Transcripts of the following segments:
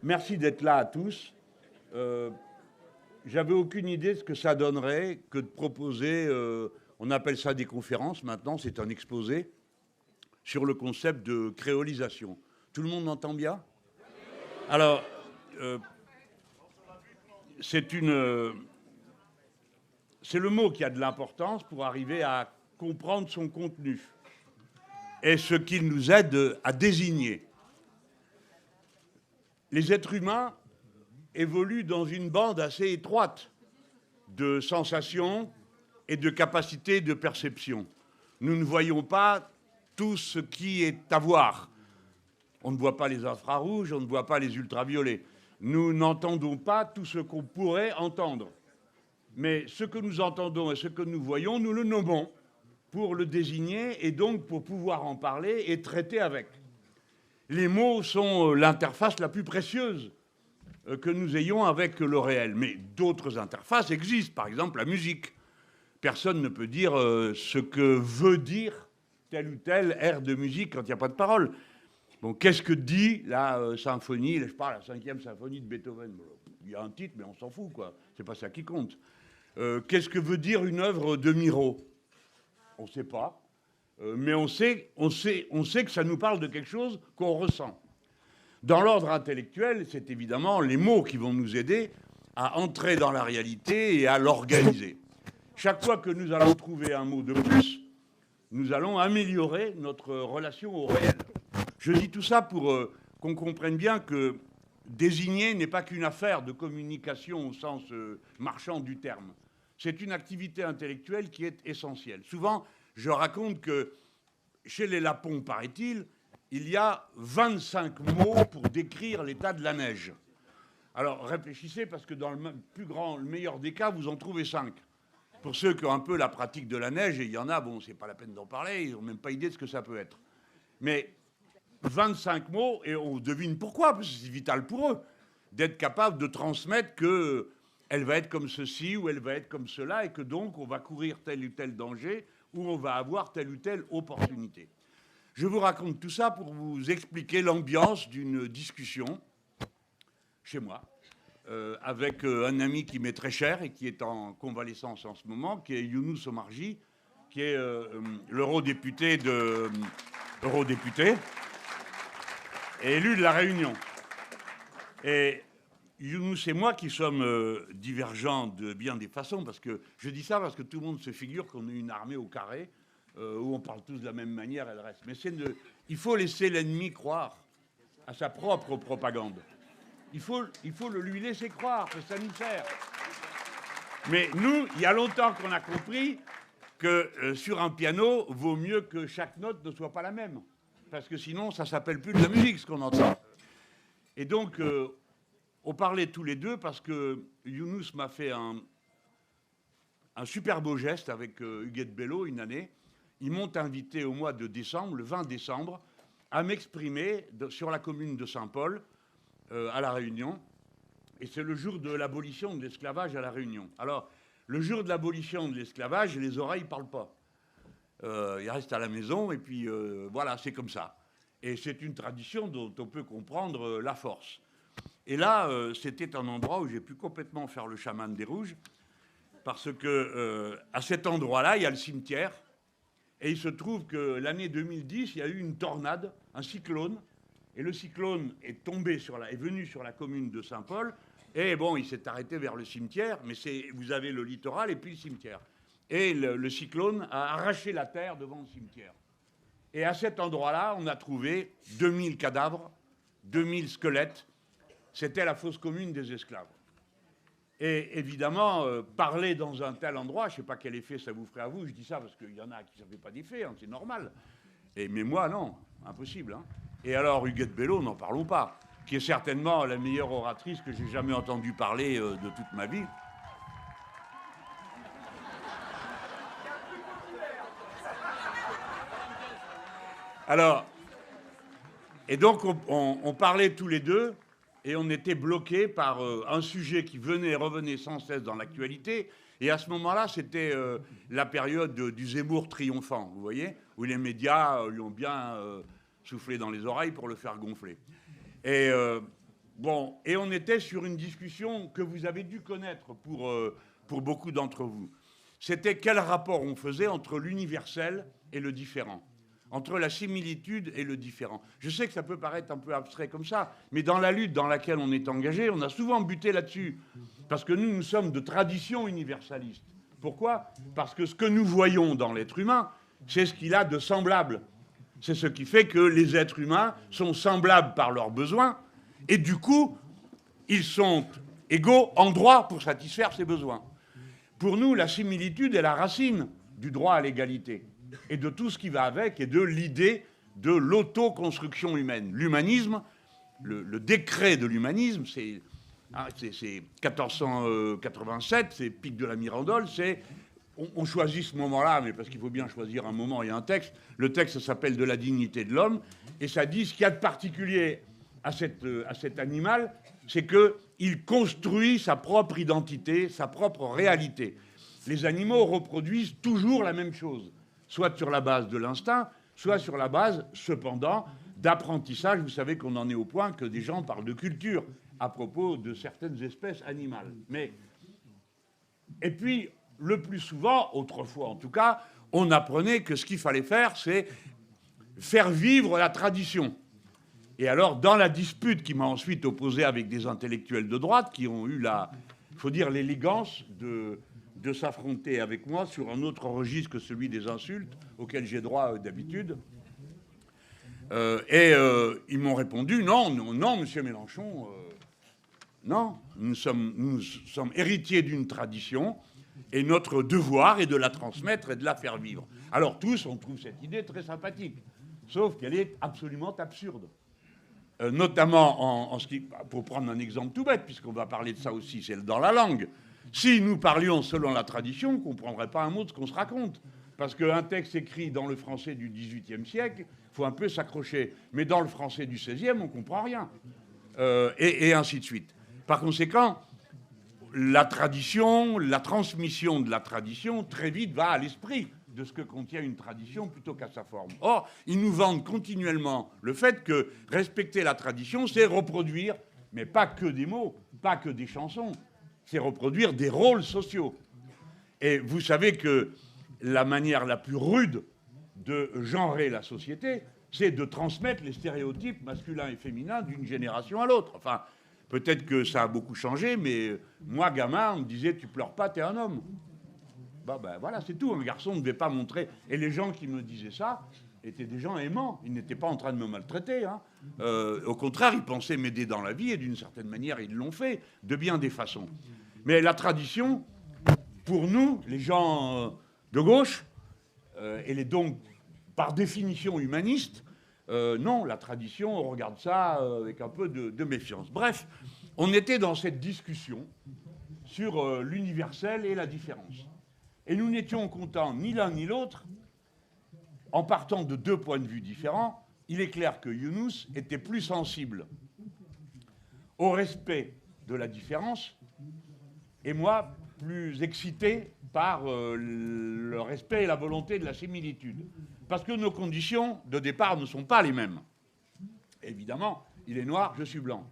Merci d'être là à tous. J'avais aucune idée de ce que ça donnerait que de proposer, on appelle ça des conférences maintenant, c'est un exposé, sur le concept de créolisation. Tout le monde m'entend bien? Alors, c'est le mot qui a de l'importance pour arriver à comprendre son contenu et ce qu'il nous aide à désigner. Les êtres humains évoluent dans une bande assez étroite de sensations et de capacités de perception. Nous ne voyons pas tout ce qui est à voir. On ne voit pas les infrarouges, on ne voit pas les ultraviolets. Nous n'entendons pas tout ce qu'on pourrait entendre. Mais ce que nous entendons et ce que nous voyons, nous le nommons pour le désigner et donc pour pouvoir en parler et traiter avec. Les mots sont l'interface la plus précieuse que nous ayons avec le réel. Mais d'autres interfaces existent, par exemple la musique. Personne ne peut dire ce que veut dire tel ou tel air de musique quand il n'y a pas de parole. Bon, qu'est-ce que dit la symphonie, je parle de la 5e symphonie de Beethoven? Il y a un titre, mais on s'en fout, quoi. C'est pas ça qui compte. Qu'est-ce que veut dire une œuvre de Miro? On ne sait pas. Mais on sait que ça nous parle de quelque chose qu'on ressent. Dans l'ordre intellectuel, c'est évidemment les mots qui vont nous aider à entrer dans la réalité et à l'organiser. Chaque fois que nous allons trouver un mot de plus, nous allons améliorer notre relation au réel. Je dis tout ça pour qu'on comprenne bien que désigner n'est pas qu'une affaire de communication au sens marchand du terme. C'est une activité intellectuelle qui est essentielle. Souvent, je raconte que chez les Lapons, paraît-il, il y a 25 mots pour décrire l'état de la neige. Alors réfléchissez, parce que dans le meilleur des cas, vous en trouvez 5. Pour ceux qui ont un peu la pratique de la neige, et il y en a, bon, c'est pas la peine d'en parler, ils n'ont même pas idée de ce que ça peut être. Mais 25 mots, et on devine pourquoi, parce que c'est vital pour eux, d'être capable de transmettre qu'elle va être comme ceci, ou elle va être comme cela, et que donc on va courir tel ou tel danger, ou on va avoir telle ou telle opportunité. Je vous raconte tout ça pour vous expliquer l'ambiance d'une discussion chez moi, avec un ami qui m'est très cher et qui est en convalescence en ce moment, qui est Younous Omarji, qui est l'eurodéputé et élu de La Réunion. Et Younous et moi qui sommes divergents de bien des façons, parce que je dis ça parce que tout le monde se figure qu'on est une armée au carré, où on parle tous de la même manière et le reste. Mais il faut laisser l'ennemi croire à sa propre propagande. Il faut le lui laisser croire, que ça nous sert. Mais nous, il y a longtemps qu'on a compris que sur un piano, vaut mieux que chaque note ne soit pas la même. Parce que sinon, ça ne s'appelle plus de la musique, ce qu'on entend. Et donc, on parlait tous les deux parce que Younous m'a fait un super beau geste avec Huguette Bello une année. Ils m'ont invité au mois de décembre, le 20 décembre, à m'exprimer sur la commune de Saint-Paul, à La Réunion. Et c'est le jour de l'abolition de l'esclavage à La Réunion. Alors, le jour de l'abolition de l'esclavage, les oreilles ne parlent pas. Ils restent à la maison et puis voilà, c'est comme ça. Et c'est une tradition dont on peut comprendre la force. Et là, c'était un endroit où j'ai pu complètement faire le chaman des Rouges, parce que à cet endroit-là, il y a le cimetière. Et il se trouve que l'année 2010, il y a eu une tornade, un cyclone, et le cyclone est venu sur la commune de Saint-Paul, et bon, il s'est arrêté vers le cimetière, mais vous avez le littoral et puis le cimetière. Et le cyclone a arraché la terre devant le cimetière. Et à cet endroit-là, on a trouvé 2000 cadavres, 2000 squelettes. C'était la fosse commune des esclaves. Et évidemment, parler dans un tel endroit, je ne sais pas quel effet ça vous ferait à vous, je dis ça parce qu'il y en a qui ne fait pas d'effet, hein, c'est normal. Mais moi, non, impossible. Hein. Et alors, Huguette Bello, n'en parlons pas, qui est certainement la meilleure oratrice que j'ai jamais entendue parler de toute ma vie. Alors, et donc on parlait tous les deux, et on était bloqués par un sujet qui venait et revenait sans cesse dans l'actualité. Et à ce moment-là, c'était la période du Zemmour triomphant, vous voyez, où les médias lui ont bien soufflé dans les oreilles pour le faire gonfler. Et Bon, et on était sur une discussion que vous avez dû connaître pour beaucoup d'entre vous. C'était quel rapport on faisait entre l'universel et le différent, entre la similitude et le différent. Je sais que ça peut paraître un peu abstrait comme ça, mais dans la lutte dans laquelle on est engagé, on a souvent buté là-dessus. Parce que nous sommes de tradition universaliste. Pourquoi ? Parce que ce que nous voyons dans l'être humain, c'est ce qu'il a de semblable. C'est ce qui fait que les êtres humains sont semblables par leurs besoins, et du coup, ils sont égaux en droit pour satisfaire ces besoins. Pour nous, la similitude est la racine du droit à l'égalité et de tout ce qui va avec et de l'idée de l'autoconstruction humaine. L'humanisme, le décret de l'humanisme, c'est 1487, c'est Pic de la Mirandole, c'est... On choisit ce moment-là, mais parce qu'il faut bien choisir un moment et un texte. Le texte s'appelle « De la dignité de l'homme », et ça dit ce qu'il y a de particulier à cet animal, c'est qu'il construit sa propre identité, sa propre réalité. Les animaux reproduisent toujours la même chose, soit sur la base de l'instinct, soit sur la base, cependant, d'apprentissage. Vous savez qu'on en est au point que des gens parlent de culture à propos de certaines espèces animales. Et puis, le plus souvent, autrefois en tout cas, on apprenait que ce qu'il fallait faire, c'est faire vivre la tradition. Et alors, dans la dispute qui m'a ensuite opposé avec des intellectuels de droite qui ont eu il faut dire, l'élégance de s'affronter avec moi sur un autre registre que celui des insultes, auxquelles j'ai droit d'habitude. Ils m'ont répondu, non, monsieur Mélenchon, non, nous sommes héritiers d'une tradition, et notre devoir est de la transmettre et de la faire vivre. Alors tous, on trouve cette idée très sympathique, sauf qu'elle est absolument absurde. Notamment pour prendre un exemple tout bête, puisqu'on va parler de ça aussi, c'est dans la langue. Si nous parlions selon la tradition, on ne comprendrait pas un mot de ce qu'on se raconte. Parce qu'un texte écrit dans le français du XVIIIe siècle, il faut un peu s'accrocher. Mais dans le français du XVIe, on ne comprend rien. Et ainsi de suite. Par conséquent, la tradition, la transmission de la tradition, très vite va à l'esprit de ce que contient une tradition plutôt qu'à sa forme. Or, ils nous vendent continuellement le fait que respecter la tradition, c'est reproduire, mais pas que des mots, pas que des chansons, c'est reproduire des rôles sociaux. Et vous savez que la manière la plus rude de genrer la société, c'est de transmettre les stéréotypes masculins et féminins d'une génération à l'autre. Enfin, peut-être que ça a beaucoup changé, mais moi, gamin, on me disait « tu pleures pas, t'es un homme ». Ben voilà, c'est tout. Un garçon ne devait pas montrer. Et les gens qui me disaient ça étaient des gens aimants. Ils n'étaient pas en train de me maltraiter. Hein. Au contraire, ils pensaient m'aider dans la vie, et d'une certaine manière, ils l'ont fait, de bien des façons. Mais la tradition, pour nous, les gens de gauche, elle est donc, par définition, humaniste. Non, la tradition, on regarde ça avec un peu de méfiance. Bref, on était dans cette discussion sur l'universel et la différence. Et nous n'étions contents ni l'un ni l'autre, en partant de deux points de vue différents. Il est clair que Younous était plus sensible au respect de la différence, et moi, plus excité par le respect et la volonté de la similitude. Parce que nos conditions de départ ne sont pas les mêmes. Évidemment, il est noir, je suis blanc.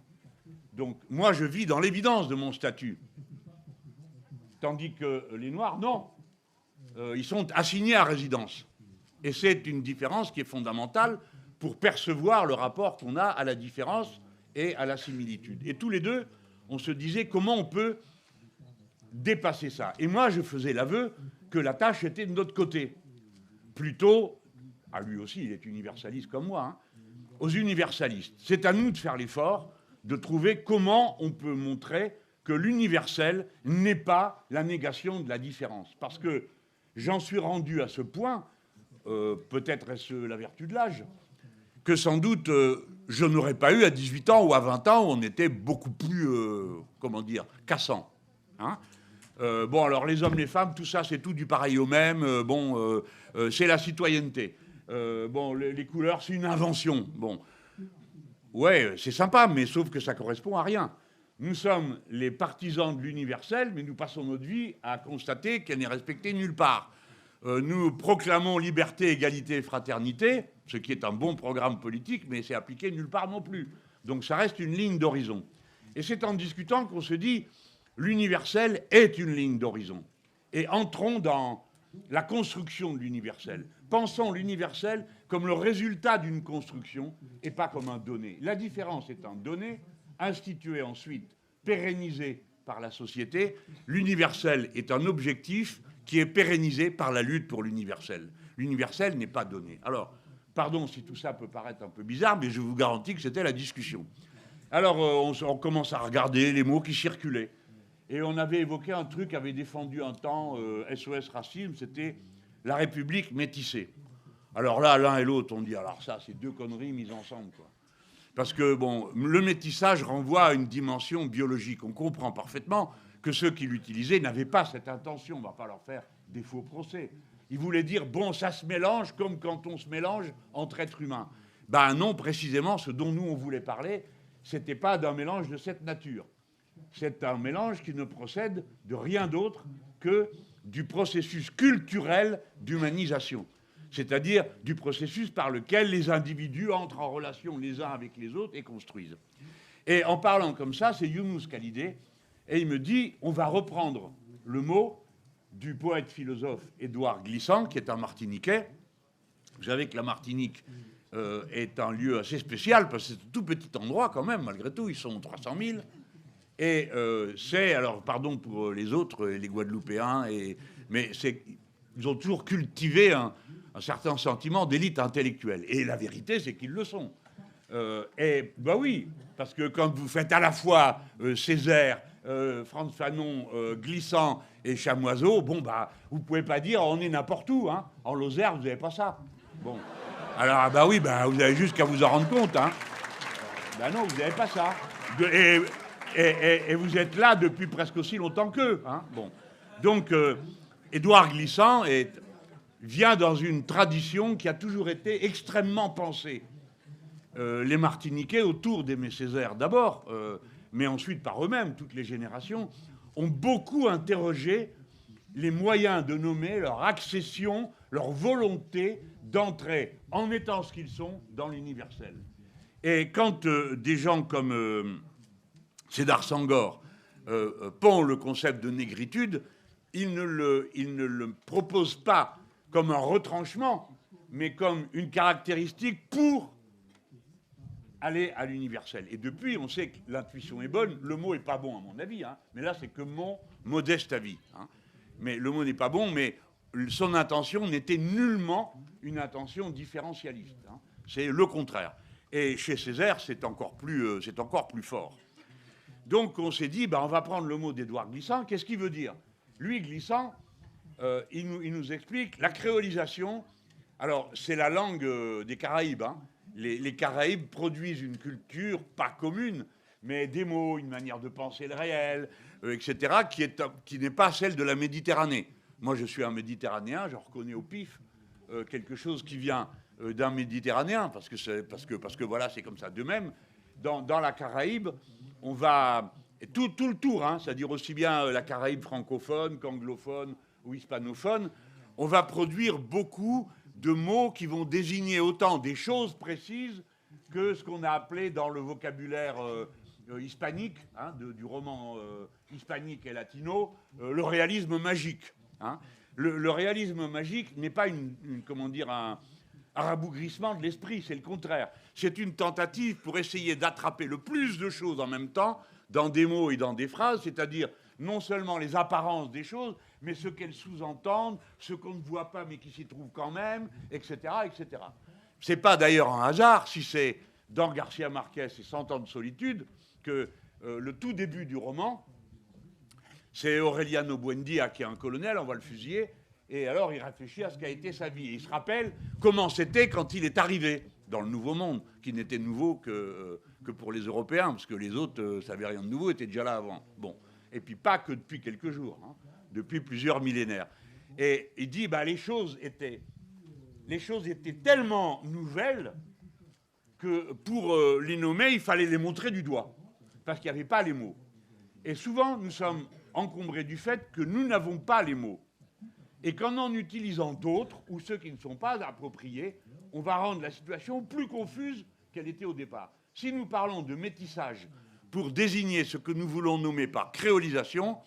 Donc, moi, je vis dans l'évidence de mon statut. Tandis que les noirs, non. Ils sont assignés à résidence. Et c'est une différence qui est fondamentale pour percevoir le rapport qu'on a à la différence et à la similitude. Et tous les deux, on se disait comment on peut dépasser ça. Et moi, je faisais l'aveu que la tâche était de notre côté. Plutôt, lui aussi, il est universaliste comme moi, hein, aux universalistes. C'est à nous de faire l'effort de trouver comment on peut montrer que l'universel n'est pas la négation de la différence. Parce que j'en suis rendu à ce point, peut-être est-ce la vertu de l'âge, que sans doute je n'aurais pas eu à 18 ans ou à 20 ans où on était beaucoup plus, cassant. Hein. Bon, alors les hommes, les femmes, tout ça, c'est tout du pareil au même. C'est la citoyenneté. Les couleurs, c'est une invention. Bon, ouais, c'est sympa, mais sauf que ça correspond à rien. Nous sommes les partisans de l'universel, mais nous passons notre vie à constater qu'elle n'est respectée nulle part. Nous proclamons liberté, égalité et fraternité, ce qui est un bon programme politique, mais c'est appliqué nulle part non plus. Donc ça reste une ligne d'horizon. Et c'est en discutant qu'on se dit l'universel est une ligne d'horizon. Et entrons dans la construction de l'universel. Pensons l'universel comme le résultat d'une construction et pas comme un donné. La différence est un donné, institué ensuite, pérennisé par la société. L'universel est un objectif qui est pérennisé par la lutte pour l'universel. L'universel n'est pas donné. Alors, pardon si tout ça peut paraître un peu bizarre, mais je vous garantis que c'était la discussion. Alors, on commence à regarder les mots qui circulaient. Et on avait évoqué un truc qu'avait défendu un temps SOS Racisme, c'était la République métissée. Alors là, l'un et l'autre, on dit, alors ça, c'est deux conneries mises ensemble, quoi. Parce que, bon, le métissage renvoie à une dimension biologique. On comprend parfaitement que ceux qui l'utilisaient n'avaient pas cette intention. On ne va pas leur faire des faux procès. Ils voulaient dire, bon, ça se mélange comme quand on se mélange entre êtres humains. Ben non, précisément, ce dont nous, on voulait parler, ce n'était pas d'un mélange de cette nature. C'est un mélange qui ne procède de rien d'autre que du processus culturel d'humanisation, c'est-à-dire du processus par lequel les individus entrent en relation les uns avec les autres et construisent. Et en parlant comme ça, c'est Younous Khalidé, et il me dit, on va reprendre le mot du poète-philosophe Édouard Glissant, qui est un Martiniquais. Vous savez que la Martinique est un lieu assez spécial, parce que c'est un tout petit endroit quand même, malgré tout, ils sont 300 000. Et c'est, alors pardon pour les autres, les Guadeloupéens, mais ils ont toujours cultivé un certain sentiment d'élite intellectuelle. Et la vérité, c'est qu'ils le sont. Et bah oui, parce que quand vous faites à la fois Césaire, Frantz Fanon, Glissant et Chamoiseau, bon bah vous pouvez pas dire on est n'importe où, hein. En Lozère, vous n'avez pas ça. Bon, alors bah oui, bah vous avez juste qu'à vous en rendre compte, hein. Bah non, vous n'avez pas ça. Et vous êtes là depuis presque aussi longtemps qu'eux, hein. Bon, donc Édouard Glissant vient dans une tradition qui a toujours été extrêmement pensée. Les Martiniquais, autour d'Aimé Césaire d'abord, mais ensuite par eux-mêmes, toutes les générations, ont beaucoup interrogé les moyens de nommer leur accession, leur volonté d'entrer, en étant ce qu'ils sont, dans l'universel. Et quand des gens comme Cédar Senghor pond le concept de négritude, il ne le propose pas comme un retranchement, mais comme une caractéristique pour aller à l'universel. Et depuis, on sait que l'intuition est bonne. Le mot n'est pas bon, à mon avis, hein, mais là, c'est que mon modeste avis. Hein. Mais le mot n'est pas bon, mais son intention n'était nullement une intention différentialiste. Hein. C'est le contraire. Et chez Césaire, c'est encore plus fort. Donc, on s'est dit, on va prendre le mot d'Édouard Glissant. Qu'est-ce qu'il veut dire? Lui, Glissant, il nous explique la créolisation. Alors, c'est la langue des Caraïbes, hein. Les Caraïbes produisent une culture pas commune, mais des mots, une manière de penser le réel, etc., qui n'est pas celle de la Méditerranée. Moi, je suis un Méditerranéen, je reconnais au pif quelque chose qui vient d'un Méditerranéen, parce que voilà, c'est comme ça. De même, dans la Caraïbe, on va tout le tour, hein, c'est-à-dire aussi bien la Caraïbe francophone qu'anglophone ou hispanophone, on va produire beaucoup de mots qui vont désigner autant des choses précises que ce qu'on a appelé dans le vocabulaire hispanique, hein, du roman hispanique et latino, le réalisme magique. Hein. Le réalisme magique n'est pas un rabougrissement de l'esprit, c'est le contraire. C'est une tentative pour essayer d'attraper le plus de choses en même temps dans des mots et dans des phrases, c'est-à-dire non seulement les apparences des choses, mais ce qu'elles sous-entendent, ce qu'on ne voit pas mais qui s'y trouve quand même, etc., etc. C'est pas d'ailleurs un hasard si c'est dans Garcia Marquez et 100 ans de solitude que le tout début du roman, c'est Aureliano Buendia qui est un colonel, on va le fusiller, et alors il réfléchit à ce qu'a été sa vie. Et il se rappelle comment c'était quand il est arrivé dans le Nouveau Monde, qui n'était nouveau que pour les Européens, parce que les autres savaient rien de nouveau, étaient déjà là avant. Bon. Et puis pas que depuis quelques jours, hein, depuis plusieurs millénaires. Et il dit, les choses étaient tellement nouvelles que pour les nommer, il fallait les montrer du doigt, parce qu'il n'y avait pas les mots. Et souvent, nous sommes encombrés du fait que nous n'avons pas les mots. Et qu'en utilisant d'autres, ou ceux qui ne sont pas appropriés, on va rendre la situation plus confuse qu'elle était au départ. Si nous parlons de métissage pour désigner ce que nous voulons nommer par créolisation,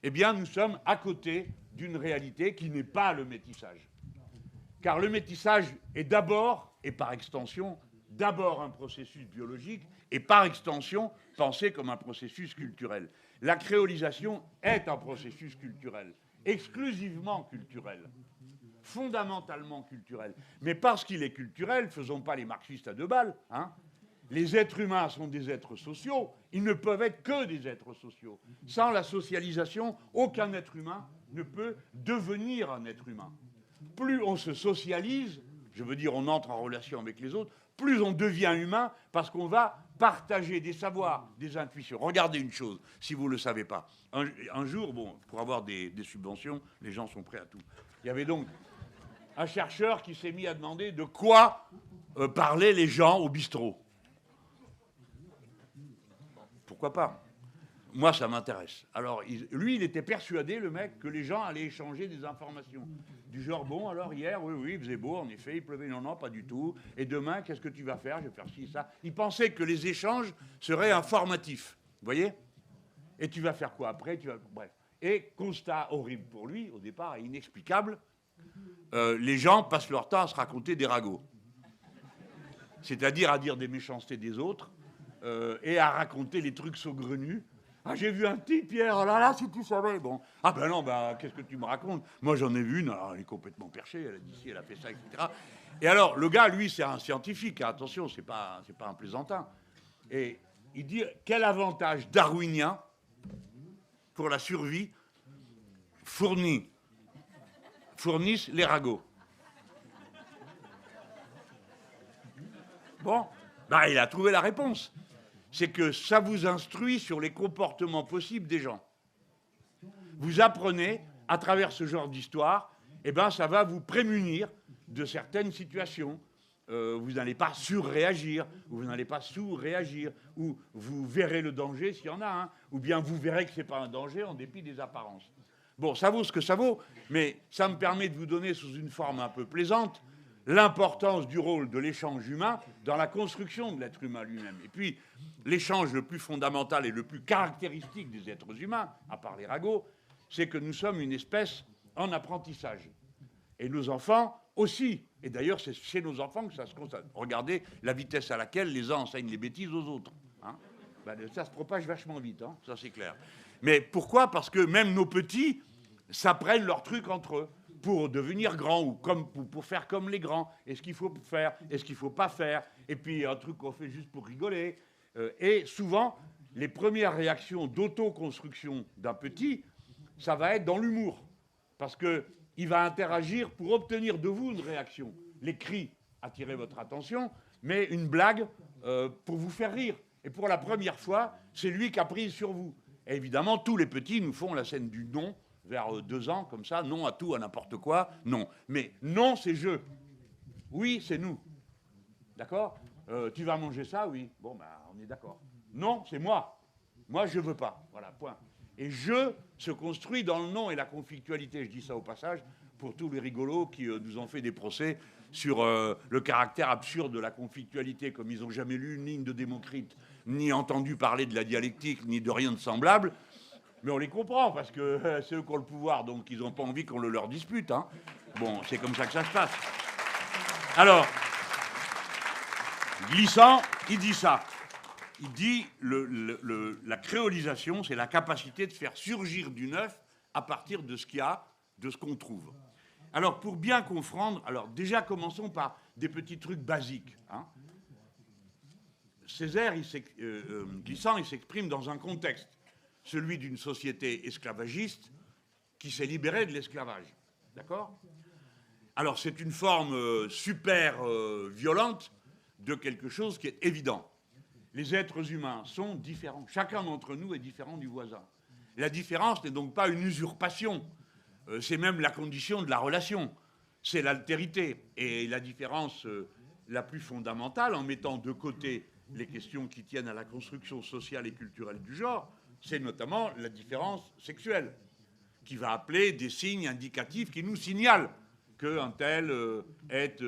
eh bien, nous sommes à côté d'une réalité qui n'est pas le métissage. Car le métissage est d'abord, et par extension, d'abord un processus biologique, et par extension, pensé comme un processus culturel. La créolisation est un processus culturel, exclusivement culturel, fondamentalement culturel. Mais parce qu'il est culturel, faisons pas les marxistes à deux balles, hein, les êtres humains sont des êtres sociaux, ils ne peuvent être que des êtres sociaux. Sans la socialisation, aucun être humain ne peut devenir un être humain. Plus on se socialise, je veux dire on entre en relation avec les autres, plus on devient humain parce qu'on va partager des savoirs, des intuitions. Regardez une chose, si vous ne le savez pas. Un jour, bon, pour avoir des subventions, les gens sont prêts à tout. Il y avait donc un chercheur qui s'est mis à demander de quoi parlaient les gens au bistrot. Pourquoi pas? Moi, ça m'intéresse. Alors, lui, il était persuadé, le mec, que les gens allaient échanger des informations. Du genre, bon, alors hier, oui, il faisait beau, en effet, il pleuvait, non, pas du tout. Et demain, qu'est-ce que tu vas faire? Je vais faire ci, ça. Il pensait que les échanges seraient informatifs. Vous voyez? Et tu vas faire quoi après? Bref. Et constat horrible pour lui, au départ, et inexplicable, les gens passent leur temps à se raconter des ragots. C'est-à-dire à dire des méchancetés des autres et à raconter les trucs saugrenus. Ah, j'ai vu un type hier, oh là là, si tu savais. Bon. Ah ben non, qu'est-ce que tu me racontes? Moi, j'en ai vu une, alors elle est complètement perchée, elle a dit ci, elle a fait ça, etc. Et alors, le gars, lui, c'est un scientifique, hein, attention, c'est pas un plaisantin. Et il dit, quel avantage darwinien pour la survie fournissent les ragots? Bon, il a trouvé la réponse. C'est que ça vous instruit sur les comportements possibles des gens. Vous apprenez, à travers ce genre d'histoire, ça va vous prémunir de certaines situations. Vous n'allez pas surréagir, ou vous n'allez pas sous-réagir, ou vous verrez le danger s'il y en a un, ou bien vous verrez que ce n'est pas un danger en dépit des apparences. Bon, ça vaut ce que ça vaut, mais ça me permet de vous donner sous une forme un peu plaisante l'importance du rôle de l'échange humain dans la construction de l'être humain lui-même. Et puis, l'échange le plus fondamental et le plus caractéristique des êtres humains, à part les ragots, c'est que nous sommes une espèce en apprentissage. Et nos enfants aussi. Et d'ailleurs, c'est chez nos enfants que ça se constate. Regardez la vitesse à laquelle les uns enseignent les bêtises aux autres. Hein, ça se propage vachement vite, hein, ça c'est clair. Mais pourquoi? Parce que même nos petits s'apprennent leurs trucs entre eux pour devenir grands ou pour faire comme les grands. Et ce qu'il faut faire, et ce qu'il ne faut pas faire. Et puis un truc qu'on fait juste pour rigoler. Et souvent, les premières réactions d'autoconstruction d'un petit, ça va être dans l'humour. Parce qu'il va interagir pour obtenir de vous une réaction. Les cris attirent votre attention, mais une blague pour vous faire rire. Et pour la première fois, c'est lui qui a prise sur vous. Et évidemment, tous les petits nous font la scène du non, vers 2 ans, comme ça, non à tout, à n'importe quoi, non. Mais non, c'est je. Oui, c'est nous. D'accord? Tu vas manger ça? Oui. Bon, on est d'accord. Non, c'est moi. Moi, je veux pas. Voilà, point. Et je se construit dans le non et la conflictualité. Je dis ça au passage pour tous les rigolos qui nous ont fait des procès sur le caractère absurde de la conflictualité, comme ils n'ont jamais lu une ligne de Démocrite, ni entendu parler de la dialectique, ni de rien de semblable. Mais on les comprend, parce que c'est eux qui ont le pouvoir, donc ils n'ont pas envie qu'on le leur dispute. Hein. Bon, c'est comme ça que ça se passe. Alors, Glissant, il dit ça. Il dit la créolisation, c'est la capacité de faire surgir du neuf à partir de ce qu'il y a, de ce qu'on trouve. Alors, pour bien comprendre, alors déjà commençons par des petits trucs basiques. Hein. Césaire, Glissant, il s'exprime dans un contexte, celui d'une société esclavagiste qui s'est libérée de l'esclavage. D'accord? Alors, c'est une forme super violente de quelque chose qui est évident. Les êtres humains sont différents. Chacun d'entre nous est différent du voisin. La différence n'est donc pas une usurpation. C'est même la condition de la relation. C'est l'altérité. Et la différence la plus fondamentale, en mettant de côté les questions qui tiennent à la construction sociale et culturelle du genre, c'est notamment la différence sexuelle, qui va appeler des signes indicatifs qui nous signalent qu'un tel est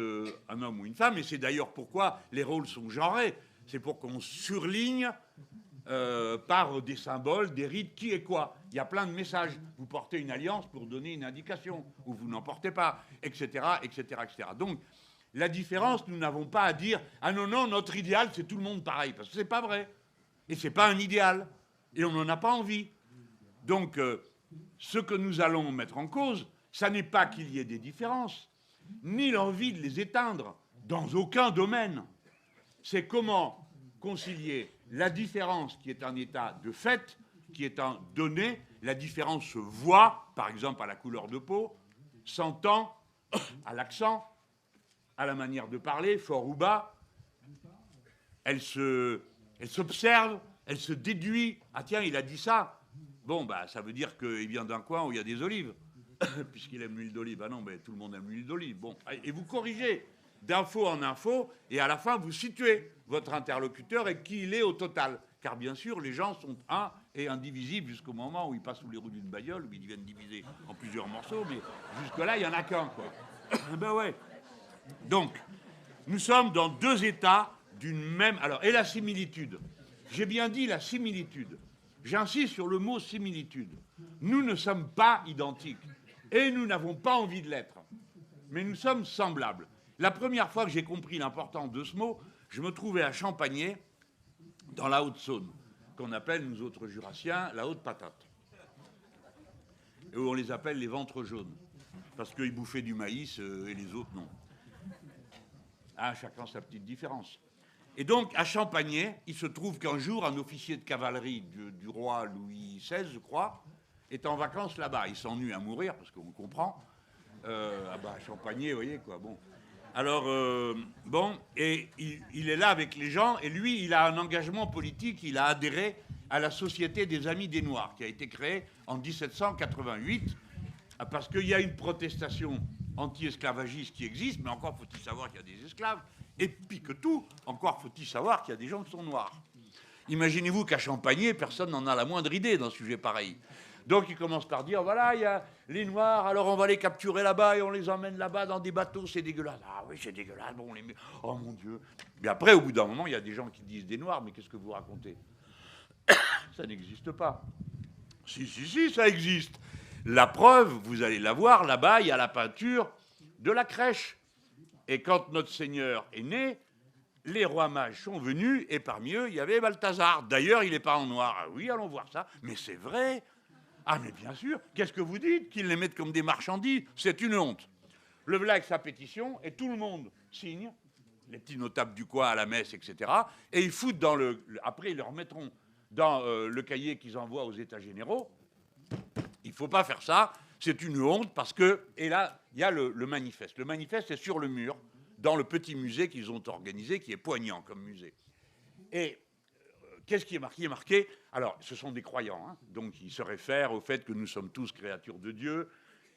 un homme ou une femme. Et c'est d'ailleurs pourquoi les rôles sont genrés. C'est pour qu'on surligne par des symboles, des rites, qui est quoi. Il y a plein de messages. Vous portez une alliance pour donner une indication, ou vous n'en portez pas, etc., etc., etc. Donc, la différence, nous n'avons pas à dire « Ah non, non, notre idéal, c'est tout le monde pareil », parce que ce n'est pas vrai. Et ce n'est pas un idéal. Et on n'en a pas envie. Donc, ce que nous allons mettre en cause, ça n'est pas qu'il y ait des différences, ni l'envie de les éteindre, dans aucun domaine. C'est comment concilier la différence qui est un état de fait, qui est un donné. La différence se voit, par exemple, à la couleur de peau, s'entend, à l'accent, à la manière de parler, fort ou bas. Elle s'observe, elle se déduit. Ah tiens, il a dit ça. Bon, bah, ça veut dire qu'il vient d'un coin où il y a des olives, puisqu'il aime l'huile d'olive. Ah non, mais tout le monde aime l'huile d'olive. Bon, et vous corrigez d'info en info, et à la fin, vous situez votre interlocuteur et qui il est au total. Car bien sûr, les gens sont un et indivisibles jusqu'au moment où ils passent sous les roues d'une bagnole, où ils deviennent divisés en plusieurs morceaux, mais jusque-là, il n'y en a qu'un, quoi. Ben ouais. Donc, nous sommes dans deux états d'une même... Alors, et la similitude. J'ai bien dit la similitude. J'insiste sur le mot similitude. Nous ne sommes pas identiques, et nous n'avons pas envie de l'être. Mais nous sommes semblables. La première fois que j'ai compris l'importance de ce mot, je me trouvais à Champagné, dans la Haute-Saône, qu'on appelle, nous autres Jurassiens, la Haute-Patate. Et où on les appelle les ventres jaunes, parce qu'ils bouffaient du maïs et les autres non. Ah, chacun sa petite différence. Et donc, à Champagné, il se trouve qu'un jour, un officier de cavalerie du roi Louis XVI, je crois, est en vacances là-bas. Il s'ennuie à mourir, parce qu'on comprend. Ah bah, Champagné, vous voyez, quoi, bon. Alors, bon, et il est là avec les gens, et lui, il a un engagement politique, il a adhéré à la Société des Amis des Noirs, qui a été créée en 1788, parce qu'il y a une protestation anti-esclavagiste qui existe, mais encore faut-il savoir qu'il y a des esclaves, et puis que tout, encore faut-il savoir qu'il y a des gens qui sont noirs. Imaginez-vous qu'à Champagné, personne n'en a la moindre idée d'un sujet pareil. Donc il commence par dire, voilà, il y a les Noirs, alors on va les capturer là-bas et on les emmène là-bas dans des bateaux, c'est dégueulasse. Ah oui, c'est dégueulasse, bon, oh mon Dieu. Mais après, au bout d'un moment, il y a des gens qui disent des Noirs, mais qu'est-ce que vous racontez? Ça n'existe pas. Si, ça existe. La preuve, vous allez la voir, là-bas, il y a la peinture de la crèche. Et quand notre Seigneur est né, les rois mages sont venus, et parmi eux, il y avait Balthazar. D'ailleurs, il n'est pas en noir. Ah oui, allons voir ça. Mais c'est vrai. Ah, mais bien sûr. Qu'est-ce que vous dites? Qu'ils les mettent comme des marchandises? C'est une honte. Le voilà avec sa pétition, et tout le monde signe, les petits notables du coin à la messe, etc. Et ils foutent dans le... Après, ils le remettront dans le cahier qu'ils envoient aux États généraux. Il ne faut pas faire ça. C'est une honte parce que... Et là, il y a le manifeste. Le manifeste est sur le mur, dans le petit musée qu'ils ont organisé, qui est poignant comme musée. Et qu'est-ce qui est marqué? Il est marqué... Alors, ce sont des croyants, hein, donc ils se réfèrent au fait que nous sommes tous créatures de Dieu,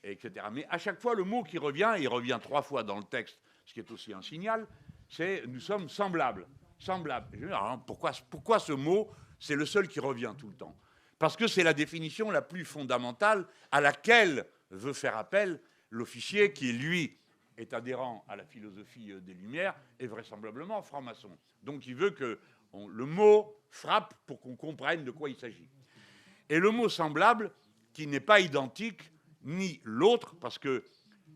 etc. Mais à chaque fois, le mot qui revient, et il revient 3 fois dans le texte, ce qui est aussi un signal, c'est « nous sommes semblables ». Semblables. Alors, pourquoi ce mot, c'est le seul qui revient tout le temps? Parce que c'est la définition la plus fondamentale à laquelle veut faire appel l'officier qui, lui, est adhérent à la philosophie des Lumières et vraisemblablement franc-maçon. Donc il veut que le mot frappe pour qu'on comprenne de quoi il s'agit. Et le mot semblable, qui n'est pas identique, ni l'autre, parce que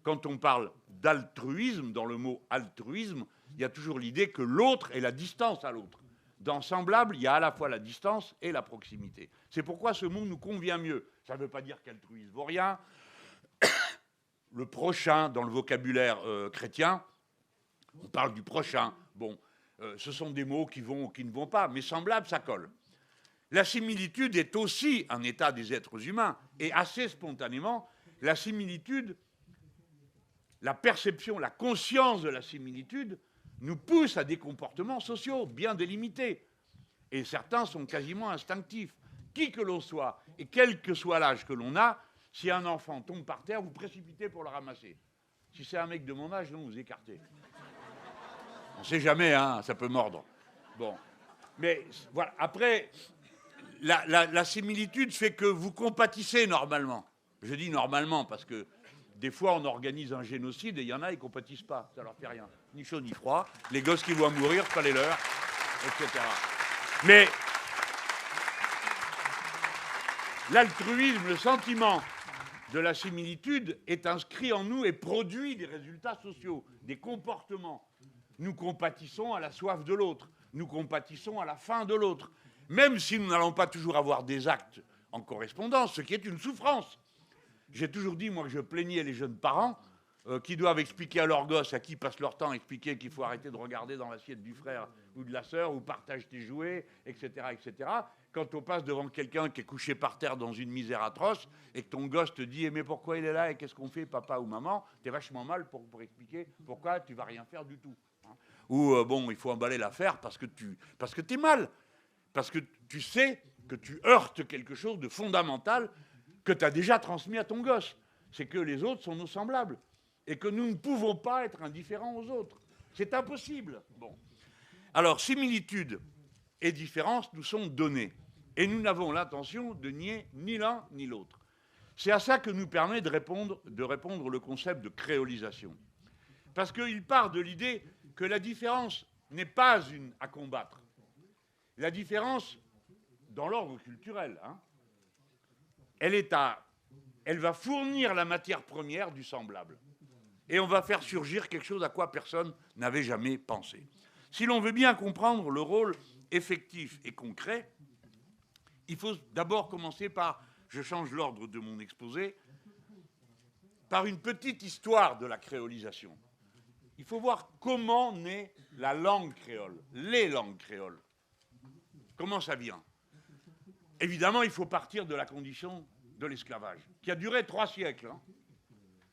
quand on parle d'altruisme, dans le mot altruisme, il y a toujours l'idée que l'autre est la distance à l'autre. Dans semblable, il y a à la fois la distance et la proximité. C'est pourquoi ce mot nous convient mieux. Ça ne veut pas dire qu'altruisme vaut rien. Le prochain, dans le vocabulaire chrétien, on parle du prochain. Bon, ce sont des mots qui vont ou qui ne vont pas, mais semblable, ça colle. La similitude est aussi un état des êtres humains, et assez spontanément, la similitude, la perception, la conscience de la similitude nous pousse à des comportements sociaux bien délimités. Et certains sont quasiment instinctifs. Qui que l'on soit, et quel que soit l'âge que l'on a, si un enfant tombe par terre, vous précipitez pour le ramasser. Si c'est un mec de mon âge, non, vous écartez. On ne sait jamais, hein, ça peut mordre. Bon. Mais voilà, après, la similitude fait que vous compatissez normalement. Je dis normalement parce que des fois, on organise un génocide et il y en a, ils ne compatissent pas. Ça ne leur fait rien. Ni chaud ni froid. Les gosses qui voient mourir, pas les leurs, etc. Mais L'altruisme, le sentiment de la similitude est inscrit en nous et produit des résultats sociaux, des comportements. Nous compatissons à la soif de l'autre, nous compatissons à la faim de l'autre, même si nous n'allons pas toujours avoir des actes en correspondance, ce qui est une souffrance. J'ai toujours dit, moi, que je plaignais les jeunes parents qui doivent expliquer à leurs gosses, à qui passent leur temps à expliquer qu'il faut arrêter de regarder dans l'assiette du frère ou de la sœur, ou partage tes jouets, etc., etc. Quand on passe devant quelqu'un qui est couché par terre dans une misère atroce, et que ton gosse te dit, mais pourquoi il est là, et qu'est-ce qu'on fait, papa ou maman, t'es vachement mal pour expliquer pourquoi tu vas rien faire du tout. Ou, bon, il faut emballer l'affaire parce que t'es mal. Parce que tu sais que tu heurtes quelque chose de fondamental que tu as déjà transmis à ton gosse. C'est que les autres sont nos semblables. Et que nous ne pouvons pas être indifférents aux autres. C'est impossible. Bon. Alors, similitude et différence nous sont données. Et nous n'avons l'intention de nier ni l'un ni l'autre. C'est à ça que nous permet de répondre le concept de créolisation. Parce qu'il part de l'idée que la différence n'est pas une à combattre. La différence, dans l'ordre culturel, hein, elle va fournir la matière première du semblable. Et on va faire surgir quelque chose à quoi personne n'avait jamais pensé. Si l'on veut bien comprendre le rôle effectif et concret, il faut d'abord commencer par, je change l'ordre de mon exposé, par une petite histoire de la créolisation. Il faut voir comment naît la langue créole, les langues créoles. Comment ça vient? Évidemment, il faut partir de la condition de l'esclavage, qui a duré 3 siècles. Hein.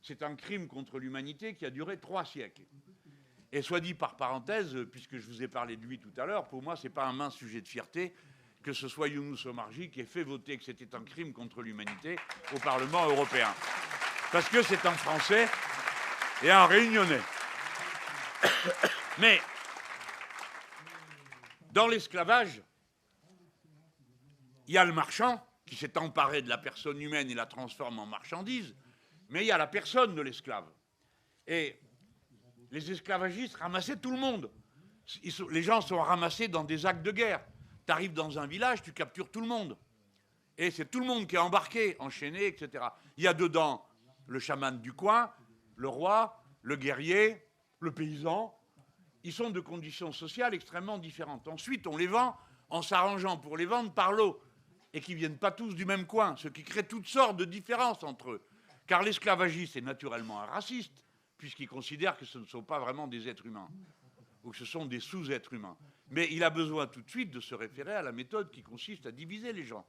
C'est un crime contre l'humanité qui a duré 3 siècles. Et soit dit par parenthèse, puisque je vous ai parlé de lui tout à l'heure, pour moi, ce n'est pas un mince sujet de fierté que ce soit Younous Omarjee qui ait fait voter que c'était un crime contre l'humanité au Parlement européen. Parce que c'est un Français et un Réunionnais. Mais dans l'esclavage, il y a le marchand qui s'est emparé de la personne humaine et la transforme en marchandise, mais il y a la personne de l'esclave. Et les esclavagistes ramassaient tout le monde. Les gens sont ramassés dans des actes de guerre. Tu arrives dans un village, tu captures tout le monde. Et c'est tout le monde qui est embarqué, enchaîné, etc. Il y a dedans le chaman du coin, le roi, le guerrier, le paysan. Ils sont de conditions sociales extrêmement différentes. Ensuite, on les vend en s'arrangeant pour les vendre par lot. Et qui ne viennent pas tous du même coin, ce qui crée toutes sortes de différences entre eux. Car l'esclavagiste est naturellement un raciste, puisqu'il considère que ce ne sont pas vraiment des êtres humains, ou que ce sont des sous-êtres humains. Mais il a besoin tout de suite de se référer à la méthode qui consiste à diviser les gens.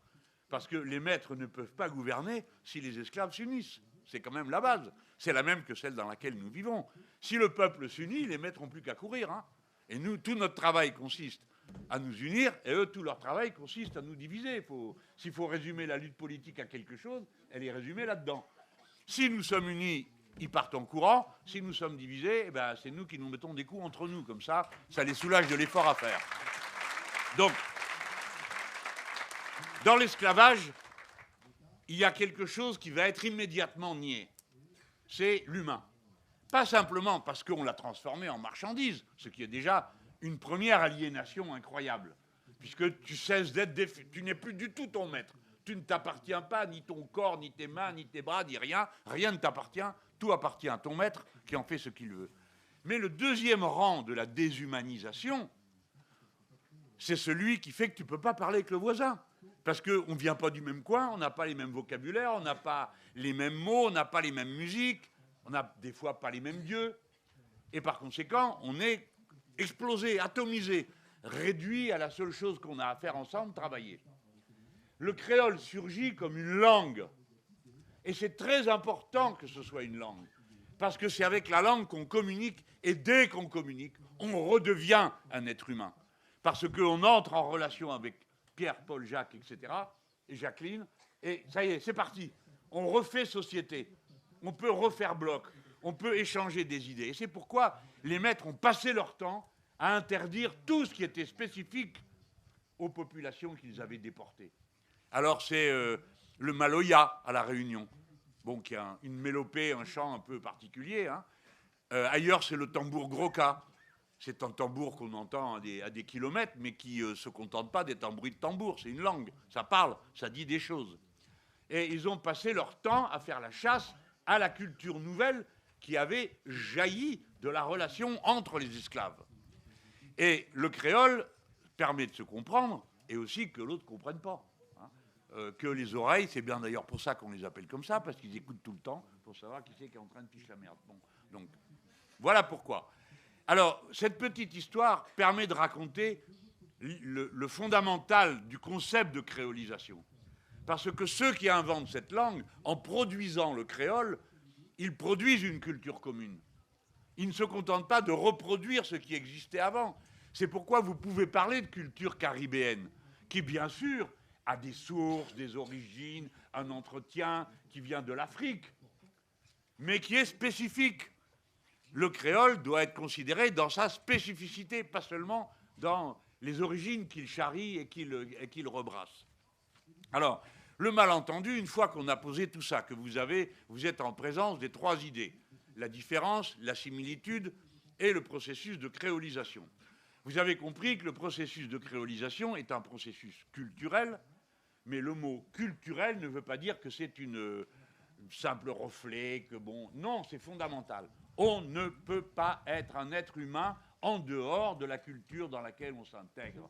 Parce que les maîtres ne peuvent pas gouverner si les esclaves s'unissent. C'est quand même la base. C'est la même que celle dans laquelle nous vivons. Si le peuple s'unit, les maîtres n'ont plus qu'à courir. Hein. Et nous, tout notre travail consiste à nous unir, et eux, tout leur travail consiste à nous diviser. S'il faut résumer la lutte politique à quelque chose, elle est résumée là-dedans. Si nous sommes unis, ils partent en courant. Si nous sommes divisés, eh ben, c'est nous qui nous mettons des coups entre nous. Comme ça les soulage de l'effort à faire. Donc, dans l'esclavage, il y a quelque chose qui va être immédiatement nié. C'est l'humain. Pas simplement parce qu'on l'a transformé en marchandise, ce qui est déjà une première aliénation incroyable, puisque tu cesses d'être tu n'es plus du tout ton maître. Tu ne t'appartiens pas, ni ton corps, ni tes mains, ni tes bras, ni rien. Rien ne t'appartient. Tout appartient à ton maître qui en fait ce qu'il veut. Mais le deuxième rang de la déshumanisation, c'est celui qui fait que tu ne peux pas parler avec le voisin. Parce qu'on ne vient pas du même coin, on n'a pas les mêmes vocabulaires, on n'a pas les mêmes mots, on n'a pas les mêmes musiques, on n'a des fois pas les mêmes dieux. Et par conséquent, on est explosé, atomisé, réduit à la seule chose qu'on a à faire ensemble, travailler. Le créole surgit comme une langue. Et c'est très important que ce soit une langue. Parce que c'est avec la langue qu'on communique, et dès qu'on communique, on redevient un être humain. Parce qu'on entre en relation avec Pierre, Paul, Jacques, etc., et Jacqueline, et ça y est, c'est parti. On refait société. On peut refaire bloc. On peut échanger des idées. Et c'est pourquoi les maîtres ont passé leur temps à interdire tout ce qui était spécifique aux populations qu'ils avaient déportées. Alors c'est le maloya à La Réunion, bon, qui a une mélopée, un chant un peu particulier. Hein. Ailleurs, c'est le tambour groka. C'est un tambour qu'on entend à des kilomètres, mais qui ne se contente pas d'être un bruit de tambour. C'est une langue, ça parle, ça dit des choses. Et ils ont passé leur temps à faire la chasse à la culture nouvelle qui avait jailli de la relation entre les esclaves. Et le créole permet de se comprendre et aussi que l'autre ne comprenne pas. Que les oreilles, c'est bien d'ailleurs pour ça qu'on les appelle comme ça, parce qu'ils écoutent tout le temps pour savoir qui c'est qui est en train de picher la merde. Bon, donc, voilà pourquoi. Alors, cette petite histoire permet de raconter le fondamental du concept de créolisation. Parce que ceux qui inventent cette langue, en produisant le créole, ils produisent une culture commune. Ils ne se contentent pas de reproduire ce qui existait avant. C'est pourquoi vous pouvez parler de culture caribéenne, qui, bien sûr, a des sources, des origines, un entretien qui vient de l'Afrique, mais qui est spécifique. Le créole doit être considéré dans sa spécificité, pas seulement dans les origines qu'il charrie et qu'il rebrasse. Alors, le malentendu, une fois qu'on a posé tout ça, que vous êtes en présence des trois idées, la différence, la similitude et le processus de créolisation. Vous avez compris que le processus de créolisation est un processus culturel, mais le mot culturel ne veut pas dire que c'est une simple reflet, que bon... Non, c'est fondamental. On ne peut pas être un être humain en dehors de la culture dans laquelle on s'intègre.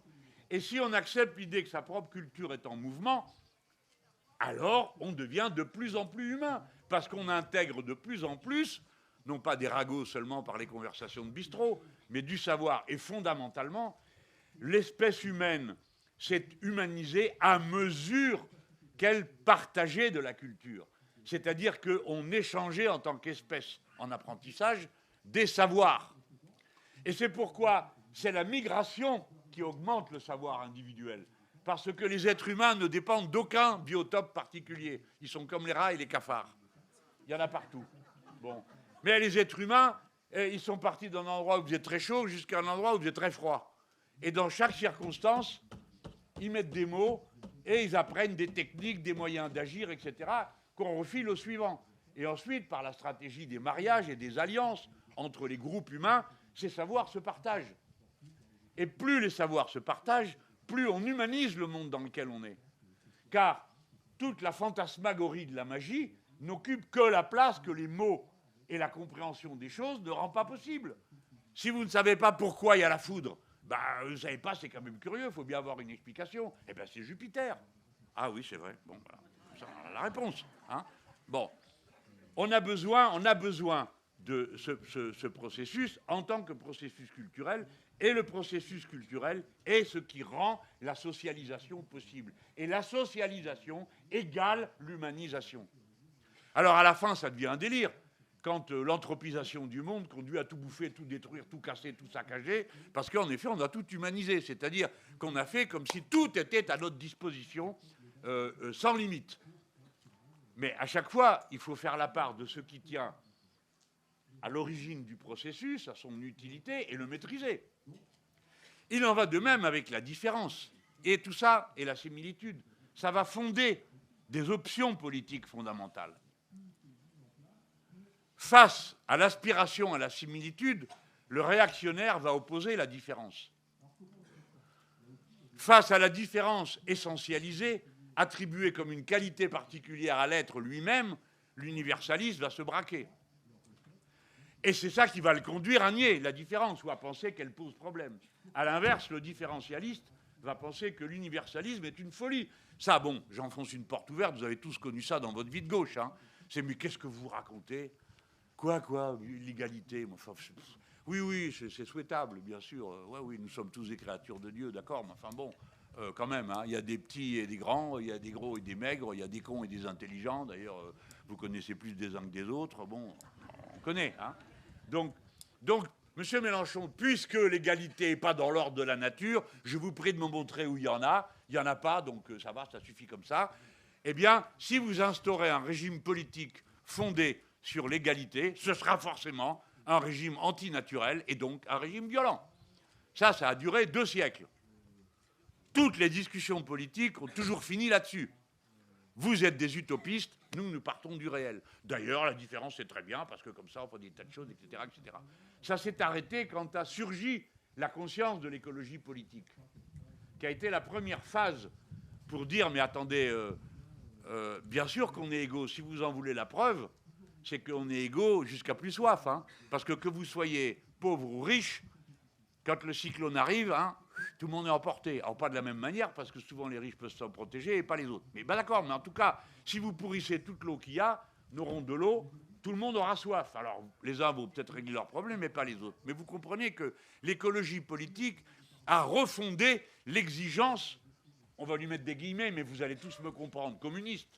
Et si on accepte l'idée que sa propre culture est en mouvement, alors on devient de plus en plus humain, parce qu'on intègre de plus en plus, non pas des ragots seulement par les conversations de bistrot, mais du savoir. Et fondamentalement, l'espèce humaine s'est humanisée à mesure qu'elle partageait de la culture. C'est-à-dire qu'on échangeait en tant qu'espèce en apprentissage des savoirs. Et c'est pourquoi c'est la migration qui augmente le savoir individuel. Parce que les êtres humains ne dépendent d'aucun biotope particulier. Ils sont comme les rats et les cafards. Il y en a partout. Bon. Mais les êtres humains, ils sont partis d'un endroit où vous êtes très chaud jusqu'à un endroit où vous êtes très froid. Et dans chaque circonstance, ils mettent des mots et ils apprennent des techniques, des moyens d'agir, etc., qu'on refile au suivant. Et ensuite, par la stratégie des mariages et des alliances entre les groupes humains, ces savoirs se partagent. Et plus les savoirs se partagent, plus on humanise le monde dans lequel on est. Car toute la fantasmagorie de la magie n'occupe que la place que les mots et la compréhension des choses ne rend pas possible. Si vous ne savez pas pourquoi il y a la foudre, vous ne savez pas, c'est quand même curieux, il faut bien avoir une explication. Eh bien, c'est Jupiter. Ah oui, c'est vrai. Bon, voilà. Ça, on a la réponse. Hein. Bon. On a besoin de ce processus en tant que processus culturel, et le processus culturel est ce qui rend la socialisation possible. Et la socialisation égale l'humanisation. Alors à la fin, ça devient un délire, quand l'anthropisation du monde conduit à tout bouffer, tout détruire, tout casser, tout saccager, parce qu'en effet, on a tout humanisé, c'est-à-dire qu'on a fait comme si tout était à notre disposition, sans limite. Mais à chaque fois, il faut faire la part de ce qui tient à l'origine du processus, à son utilité, et le maîtriser. Il en va de même avec la différence. Et tout ça, et la similitude, ça va fonder des options politiques fondamentales. Face à l'aspiration à la similitude, le réactionnaire va opposer la différence. Face à la différence essentialisée, attribuée comme une qualité particulière à l'être lui-même, l'universaliste va se braquer. Et c'est ça qui va le conduire à nier la différence ou à penser qu'elle pose problème. À l'inverse, le différentialiste va penser que l'universalisme est une folie. Ça, bon, j'enfonce une porte ouverte, vous avez tous connu ça dans votre vie de gauche. Hein. C'est, mais qu'est-ce que vous racontez ? Quoi, l'égalité ? Enfin, oui, c'est souhaitable, bien sûr. Oui, nous sommes tous des créatures de Dieu, d'accord, mais enfin bon, quand même, hein, il y a des petits et des grands, il y a des gros et des maigres, il y a des cons et des intelligents. D'ailleurs, vous connaissez plus des uns que des autres. Bon, on connaît. Hein. Donc, M. Mélenchon, puisque l'égalité n'est pas dans l'ordre de la nature, je vous prie de me montrer où il y en a. Il n'y en a pas, donc ça va, ça suffit comme ça. Eh bien, si vous instaurez un régime politique fondé sur l'égalité, ce sera forcément un régime antinaturel et donc un régime violent. Ça a duré 2 siècles. Toutes les discussions politiques ont toujours fini là-dessus. Vous êtes des utopistes, nous partons du réel. D'ailleurs, la différence, c'est très bien, parce que comme ça, on fait des tas de choses, etc. etc. Ça s'est arrêté quand a surgi la conscience de l'écologie politique, qui a été la première phase pour dire, mais attendez, bien sûr qu'on est égaux. Si vous en voulez la preuve, c'est qu'on est égaux jusqu'à plus soif. Hein, parce que vous soyez pauvre ou riche, quand le cyclone arrive, hein, tout le monde est emporté. Alors pas de la même manière, parce que souvent les riches peuvent s'en protéger et pas les autres. Mais ben d'accord, mais en tout cas, si vous pourrissez toute l'eau qu'il y a, n'auront de l'eau, tout le monde aura soif. Alors les uns vont peut-être régler leurs problèmes, mais pas les autres. Mais vous comprenez que l'écologie politique a refondé l'exigence, on va lui mettre des guillemets, mais vous allez tous me comprendre, communiste.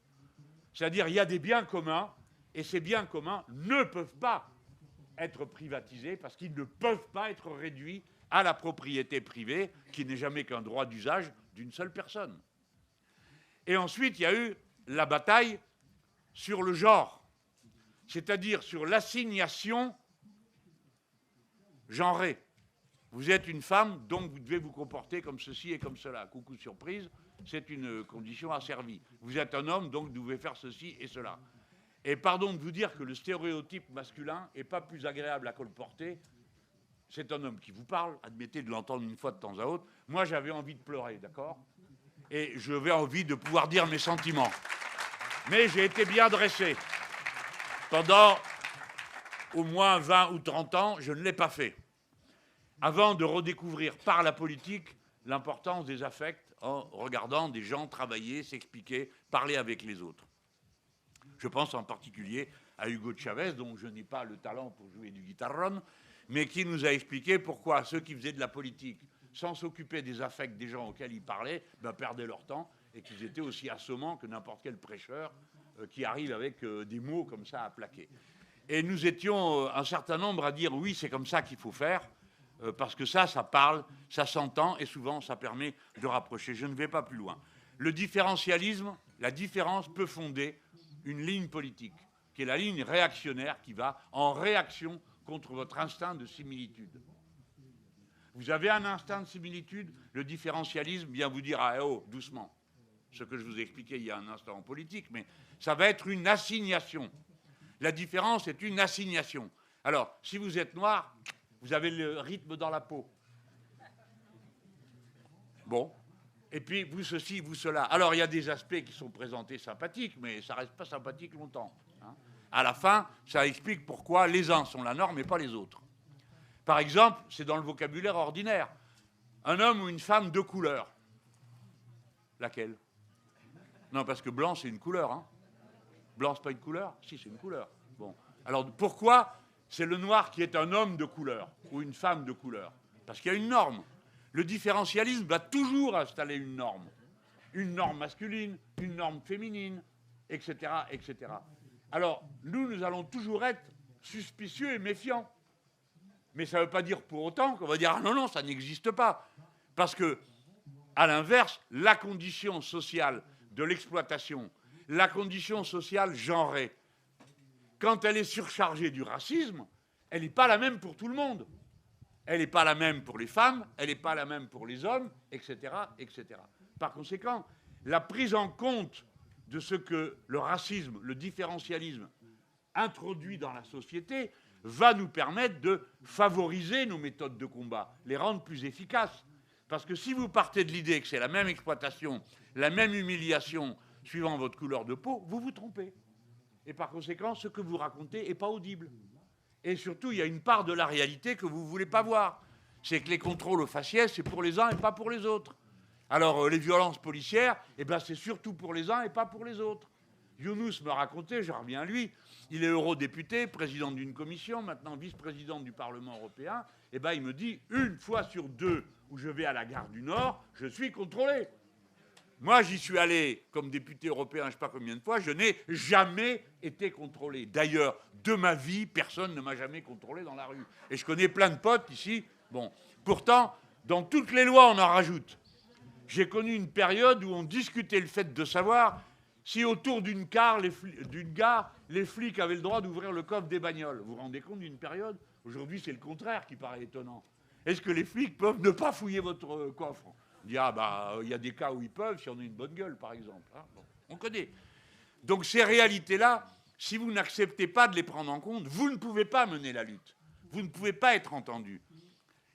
C'est-à-dire il y a des biens communs, et ces biens communs ne peuvent pas être privatisés parce qu'ils ne peuvent pas être réduits à la propriété privée, qui n'est jamais qu'un droit d'usage d'une seule personne. Et ensuite, il y a eu la bataille sur le genre, c'est-à-dire sur l'assignation genrée. Vous êtes une femme, donc vous devez vous comporter comme ceci et comme cela. Coucou surprise, c'est une condition asservie. Vous êtes un homme, donc vous devez faire ceci et cela. Et pardon de vous dire que le stéréotype masculin n'est pas plus agréable à colporter. C'est un homme qui vous parle, admettez de l'entendre une fois de temps à autre. Moi, j'avais envie de pleurer, d'accord? Et j'avais envie de pouvoir dire mes sentiments. Mais j'ai été bien dressé. Pendant au moins 20 ou 30 ans, je ne l'ai pas fait. Avant de redécouvrir par la politique l'importance des affects en regardant des gens travailler, s'expliquer, parler avec les autres. Je pense en particulier à Hugo Chavez, dont je n'ai pas le talent pour jouer du guitarron, mais qui nous a expliqué pourquoi ceux qui faisaient de la politique sans s'occuper des affects des gens auxquels ils parlaient, perdaient leur temps et qu'ils étaient aussi assommants que n'importe quel prêcheur qui arrive avec des mots comme ça à plaquer. Et nous étions un certain nombre à dire oui, c'est comme ça qu'il faut faire, parce que ça parle, ça s'entend et souvent ça permet de rapprocher. Je ne vais pas plus loin. Le différentialisme, la différence peut fonder une ligne politique, qui est la ligne réactionnaire qui va en réaction contre votre instinct de similitude. Vous avez un instinct de similitude, le différentialisme vient vous dire « Ah oh, doucement », ce que je vous ai expliqué il y a un instant en politique, mais ça va être une assignation. La différence est une assignation. Alors, si vous êtes noir, vous avez le rythme dans la peau. Bon. Et puis, vous ceci, vous cela. Alors, il y a des aspects qui sont présentés sympathiques, mais ça ne reste pas sympathique longtemps. Hein. À la fin, ça explique pourquoi les uns sont la norme et pas les autres. Par exemple, c'est dans le vocabulaire ordinaire. Un homme ou une femme de couleur. Laquelle? Non, parce que blanc, c'est une couleur. Hein. Blanc, c'est pas une couleur? Si, c'est une couleur. Bon. Alors, pourquoi c'est le noir qui est un homme de couleur ou une femme de couleur? Parce qu'il y a une norme. Le différentialisme va toujours installer une norme masculine, une norme féminine, etc., etc. Alors, nous allons toujours être suspicieux et méfiants. Mais ça ne veut pas dire pour autant qu'on va dire « Ah non, non, ça n'existe pas ». Parce que, à l'inverse, la condition sociale de l'exploitation, la condition sociale genrée, quand elle est surchargée du racisme, elle n'est pas la même pour tout le monde. Elle n'est pas la même pour les femmes, elle n'est pas la même pour les hommes, etc., etc. Par conséquent, la prise en compte de ce que le racisme, le différentialisme introduit dans la société va nous permettre de favoriser nos méthodes de combat, les rendre plus efficaces. Parce que si vous partez de l'idée que c'est la même exploitation, la même humiliation suivant votre couleur de peau, vous vous trompez. Et par conséquent, ce que vous racontez n'est pas audible. Et surtout, il y a une part de la réalité que vous ne voulez pas voir. C'est que les contrôles au faciès, c'est pour les uns et pas pour les autres. Alors, les violences policières, c'est surtout pour les uns et pas pour les autres. Younous me racontait, je reviens à lui, il est eurodéputé, président d'une commission, maintenant vice-président du Parlement européen, il me dit, une fois sur deux où je vais à la gare du Nord, je suis contrôlé. Moi, j'y suis allé comme député européen, je ne sais pas combien de fois, je n'ai jamais été contrôlé. D'ailleurs, de ma vie, personne ne m'a jamais contrôlé dans la rue. Et je connais plein de potes ici. Bon, pourtant, dans toutes les lois, on en rajoute. J'ai connu une période où on discutait le fait de savoir si autour d'une gare, les flics avaient le droit d'ouvrir le coffre des bagnoles. Vous vous rendez compte d'une période? Aujourd'hui, c'est le contraire qui paraît étonnant. Est-ce que les flics peuvent ne pas fouiller votre coffre? On dit, il y a des cas où ils peuvent, si on a une bonne gueule, par exemple. Hein, bon, on connaît. Donc ces réalités-là, si vous n'acceptez pas de les prendre en compte, vous ne pouvez pas mener la lutte. Vous ne pouvez pas être entendu.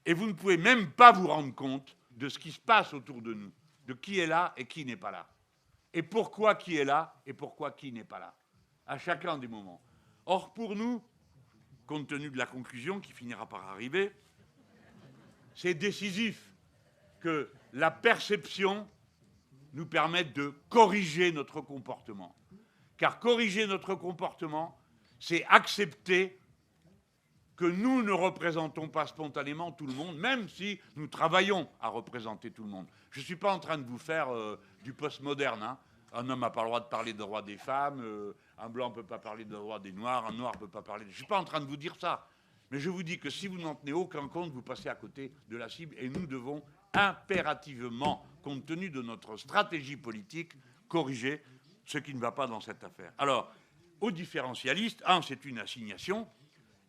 Et vous ne pouvez même pas vous rendre compte de ce qui se passe autour de nous, de qui est là et qui n'est pas là. et pourquoi qui est là et pourquoi qui n'est pas là, à chacun des moments. Or, pour nous, compte tenu de la conclusion qui finira par arriver, c'est décisif que la perception nous permette de corriger notre comportement. Car corriger notre comportement, c'est accepter que nous ne représentons pas spontanément tout le monde, même si nous travaillons à représenter tout le monde. Je ne suis pas en train de vous faire du postmoderne. Hein. Un homme n'a pas le droit de parler des droits des femmes, un blanc ne peut pas parler des droits des noirs, un noir ne peut pas parler... Je ne suis pas en train de vous dire ça. Mais je vous dis que si vous n'en tenez aucun compte, vous passez à côté de la cible et nous devons impérativement, compte tenu de notre stratégie politique, corriger ce qui ne va pas dans cette affaire. Alors, aux différentialistes, c'est une assignation.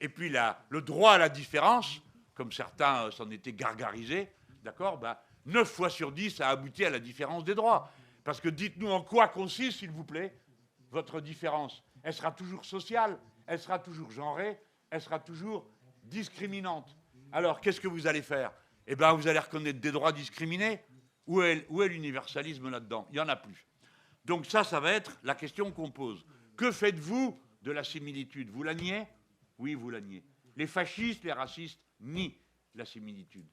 Et puis le droit à la différence, comme certains s'en étaient gargarisés, d'accord, 9 fois sur 10, ça a abouti à la différence des droits. Parce que dites-nous en quoi consiste, s'il vous plaît, votre différence. Elle sera toujours sociale, elle sera toujours genrée, elle sera toujours discriminante. Alors, qu'est-ce que vous allez faire? Eh bien, vous allez reconnaître des droits discriminés. Où est l'universalisme là-dedans? Il n'y en a plus. Donc ça va être la question qu'on pose. Que faites-vous de la similitude? Vous la niez? Oui, vous la niez. Les fascistes, les racistes nient la similitude.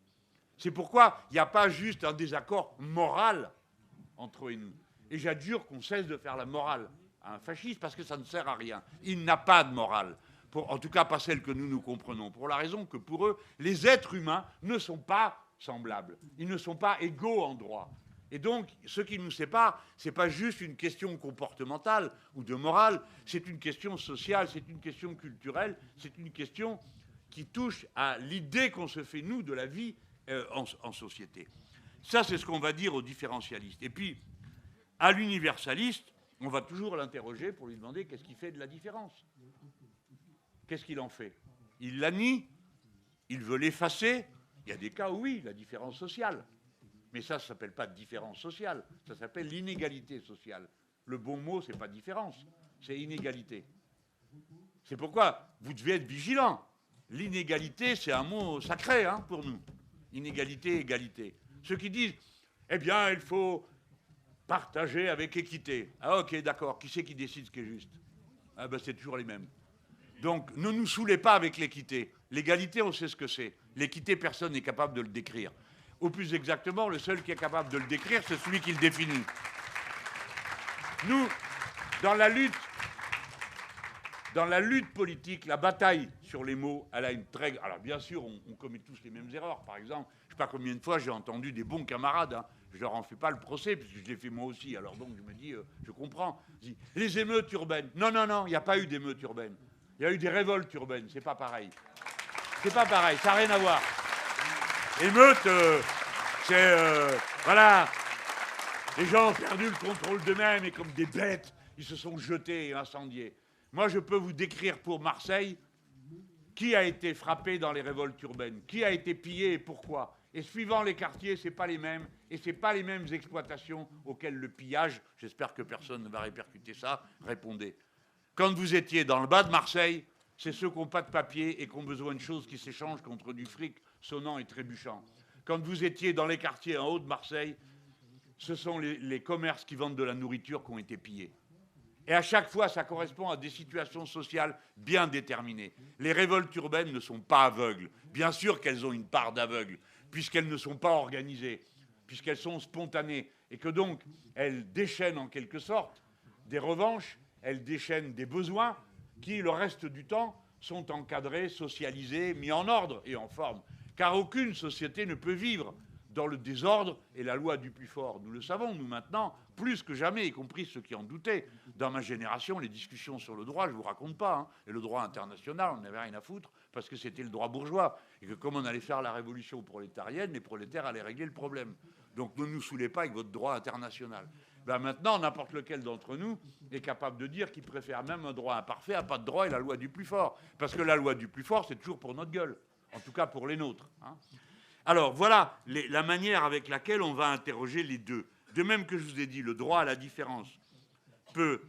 C'est pourquoi il n'y a pas juste un désaccord moral entre eux et nous. Et j'adjure qu'on cesse de faire la morale à un fasciste parce que ça ne sert à rien. Il n'a pas de morale. En tout cas, pas celle que nous comprenons. Pour la raison que pour eux, les êtres humains ne sont pas semblables. Ils ne sont pas égaux en droit. Et donc, ce qui nous sépare, ce n'est pas juste une question comportementale ou de morale, c'est une question sociale, c'est une question culturelle, c'est une question qui touche à l'idée qu'on se fait, nous, de la vie en société. Ça, c'est ce qu'on va dire aux différentialistes. Et puis, à l'universaliste, on va toujours l'interroger pour lui demander qu'est-ce qu'il fait de la différence. Qu'est-ce qu'il en fait? Il la nie, il veut l'effacer. Il y a des cas où oui, la différence sociale. Mais ça ne s'appelle pas différence sociale, ça s'appelle l'inégalité sociale. Le bon mot, ce n'est pas différence, c'est inégalité. C'est pourquoi vous devez être vigilant. L'inégalité, c'est un mot sacré pour nous. Inégalité, égalité. Ceux qui disent, eh bien, il faut partager avec équité. Ah ok, d'accord, qui c'est qui décide ce qui est juste? Ah ben c'est toujours les mêmes. Donc, ne nous saoulez pas avec l'équité. L'égalité, on sait ce que c'est. L'équité, personne n'est capable de le décrire. Ou plus exactement, le seul qui est capable de le décrire, c'est celui qui le définit. Nous, dans la lutte politique, la bataille sur les mots, elle a une très... Alors bien sûr, on commet tous les mêmes erreurs. Par exemple, je ne sais pas combien de fois j'ai entendu des bons camarades, je ne leur en fais pas le procès, puisque je l'ai fait moi aussi. Alors donc je me dis, je comprends. Je dis, les émeutes urbaines. Non, non, non, il n'y a pas eu d'émeutes urbaines. Il y a eu des révoltes urbaines, c'est pas pareil. C'est pas pareil, ça n'a rien à voir. Émeute, voilà. Les gens ont perdu le contrôle d'eux-mêmes et comme des bêtes, ils se sont jetés et incendiés. Moi, je peux vous décrire pour Marseille qui a été frappé dans les révoltes urbaines, qui a été pillé et pourquoi. Et suivant les quartiers, ce n'est pas les mêmes, et ce n'est pas les mêmes exploitations auxquelles le pillage, j'espère que personne ne va répercuter ça, répondait. Quand vous étiez dans le bas de Marseille, c'est ceux qui n'ont pas de papier et qui ont besoin de choses qui s'échangent contre du fric sonnant et trébuchant. Quand vous étiez dans les quartiers en haut de Marseille, ce sont les commerces qui vendent de la nourriture qui ont été pillés. Et à chaque fois, ça correspond à des situations sociales bien déterminées. Les révoltes urbaines ne sont pas aveugles. Bien sûr qu'elles ont une part d'aveugle, puisqu'elles ne sont pas organisées, puisqu'elles sont spontanées, et que donc, elles déchaînent en quelque sorte des revanches, elles déchaînent des besoins qui, le reste du temps, sont encadrés, socialisés, mis en ordre et en forme. Car aucune société ne peut vivre dans le désordre et la loi du plus fort. Nous le savons, nous, maintenant, plus que jamais, y compris ceux qui en doutaient. Dans ma génération, les discussions sur le droit, je ne vous raconte pas, et le droit international, on n'avait rien à foutre, parce que c'était le droit bourgeois, et que comme on allait faire la révolution prolétarienne, les prolétaires allaient régler le problème. Donc ne nous saoulez pas avec votre droit international. Ben maintenant, n'importe lequel d'entre nous est capable de dire qu'il préfère même un droit imparfait à pas de droit et la loi du plus fort. Parce que la loi du plus fort, c'est toujours pour notre gueule, en tout cas pour les nôtres. Alors voilà la manière avec laquelle on va interroger les deux. De même que je vous ai dit, le droit à la différence peut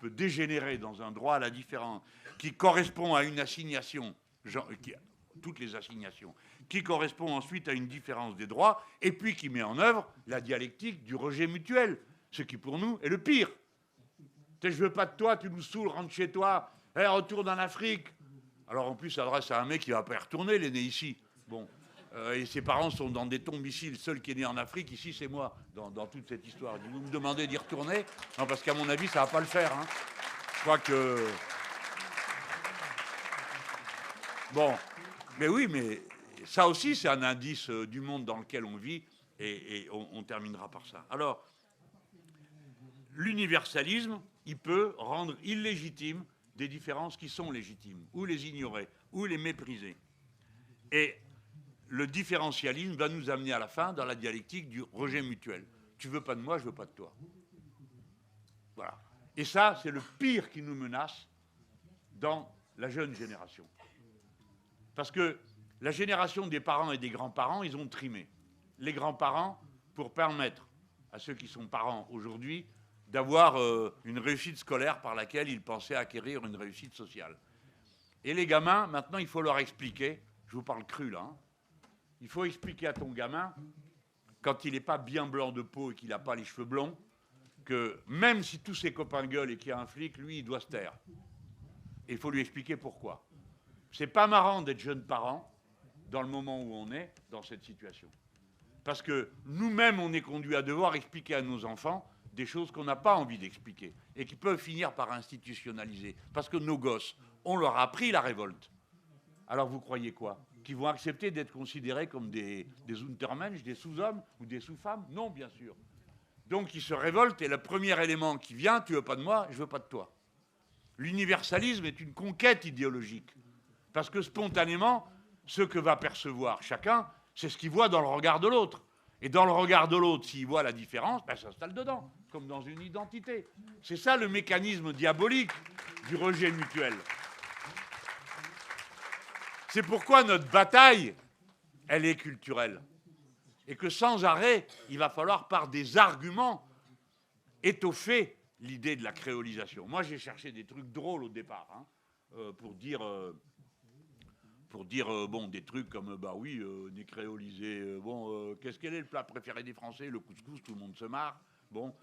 dégénérer dans un droit à la différence qui correspond à une assignation, toutes les assignations, qui correspond ensuite à une différence des droits, et puis qui met en œuvre la dialectique du rejet mutuel. ce qui pour nous est le pire. Je veux pas de toi, tu nous saoules, rentre chez toi, retourne en Afrique. Alors en plus, ça s'adresse à un mec qui va pas y retourner, il est né ici. Bon. Et ses parents sont dans des tombes ici. Le seul qui est né en Afrique, ici, c'est moi, dans toute cette histoire. Vous me demandez d'y retourner? Non, parce qu'à mon avis, ça va pas le faire. Hein. Je crois que... Bon. Mais oui, mais ça aussi, c'est un indice du monde dans lequel on vit. Et on terminera par ça. Alors, l'universalisme, il peut rendre illégitimes des différences qui sont légitimes, ou les ignorer, ou les mépriser. Et le différentialisme va nous amener à la fin dans la dialectique du rejet mutuel. Tu veux pas de moi, je veux pas de toi. Voilà. Et ça, c'est le pire qui nous menace dans la jeune génération. Parce que la génération des parents et des grands-parents, ils ont trimé. Les grands-parents, pour permettre à ceux qui sont parents aujourd'hui d'avoir une réussite scolaire par laquelle ils pensaient acquérir une réussite sociale. Et les gamins, maintenant, il faut leur expliquer, je vous parle cru là, hein, il faut expliquer à ton gamin, quand il n'est pas bien blanc de peau et qu'il n'a pas les cheveux blonds, que même si tous ses copains gueulent et qu'il y a un flic, lui, il doit se taire. Et il faut lui expliquer pourquoi. C'est pas marrant d'être jeune parent dans le moment où on est dans cette situation. Parce que nous-mêmes, on est conduits à devoir expliquer à nos enfants des choses qu'on n'a pas envie d'expliquer et qui peuvent finir par institutionnaliser. Parce que nos gosses, on leur a appris la révolte. Alors vous croyez quoi? Qu'ils vont accepter d'être considérés comme des Untermensch, des sous-hommes ou des sous-femmes? Non, bien sûr. Donc ils se révoltent et le premier élément qui vient, tu veux pas de moi, je veux pas de toi. L'universalisme est une conquête idéologique. Parce que spontanément, ce que va percevoir chacun, c'est ce qu'il voit dans le regard de l'autre. Et dans le regard de l'autre, s'il voit la différence, ben, ça s'installe dedans, comme dans une identité. C'est ça le mécanisme diabolique du rejet mutuel. C'est pourquoi notre bataille, elle est culturelle. Et que sans arrêt, il va falloir, par des arguments, étoffer l'idée de la créolisation. Moi, j'ai cherché des trucs drôles au départ, hein, pour dire bon, des trucs comme, bah oui, on est créolisé, qu'est-ce qu'elle est le plat préféré des Français? Le couscous, tout le monde se marre. Bon,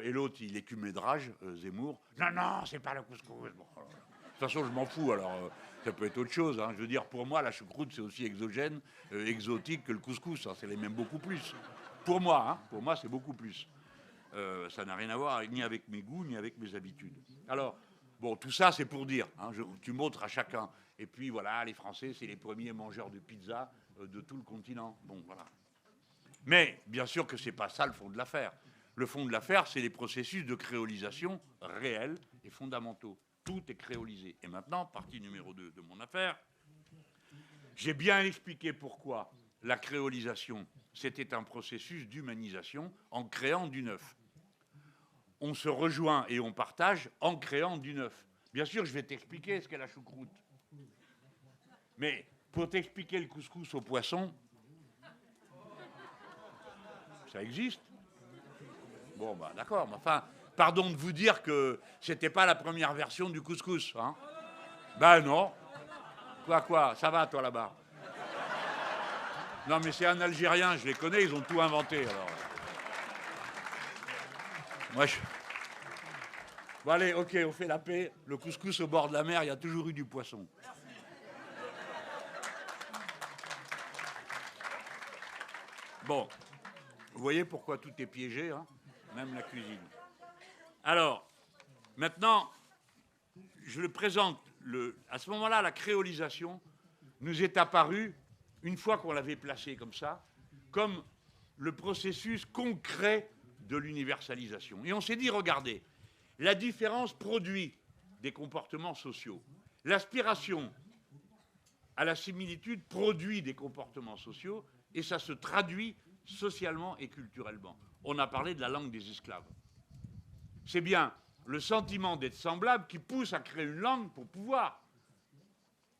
et l'autre, il est cumédrage, Zemmour. Non, c'est pas le couscous. Bon, de toute façon, je m'en fous, alors ça peut être autre chose. Hein. Je veux dire, pour moi, la choucroute, c'est aussi exogène, exotique que le couscous. Hein. C'est les mêmes beaucoup plus. Pour moi, c'est beaucoup plus. Ça n'a rien à voir ni avec mes goûts, ni avec mes habitudes. Alors, bon, tout ça, c'est pour dire. Hein, tu montres à chacun. Et puis, voilà, les Français, c'est les premiers mangeurs de pizza de tout le continent. Bon, voilà. Mais, bien sûr que ce n'est pas ça le fond de l'affaire. Le fond de l'affaire, c'est les processus de créolisation réels et fondamentaux. Tout est créolisé. Et maintenant, partie numéro 2 de mon affaire, j'ai bien expliqué pourquoi la créolisation, c'était un processus d'humanisation en créant du neuf. On se rejoint et on partage en créant du neuf. Bien sûr, je vais t'expliquer ce qu'est la choucroute. Mais pour t'expliquer le couscous au poisson, ça existe. Bon, bah d'accord, mais enfin, pardon de vous dire que c'était pas la première version du couscous, hein. Ben non. Quoi, ça va toi là-bas? Non mais c'est un Algérien, je les connais, ils ont tout inventé alors. Moi je... Bon allez, ok, on fait la paix. Le couscous au bord de la mer, il y a toujours eu du poisson. Bon, vous voyez pourquoi tout est piégé, hein, même la cuisine. Alors, maintenant, je le présente. À ce moment-là, la créolisation nous est apparue, une fois qu'on l'avait placée comme ça, comme le processus concret de l'universalisation. Et on s'est dit, regardez, la différence produit des comportements sociaux. L'aspiration à la similitude produit des comportements sociaux et ça se traduit socialement et culturellement. On a parlé de la langue des esclaves. C'est bien le sentiment d'être semblable qui pousse à créer une langue pour pouvoir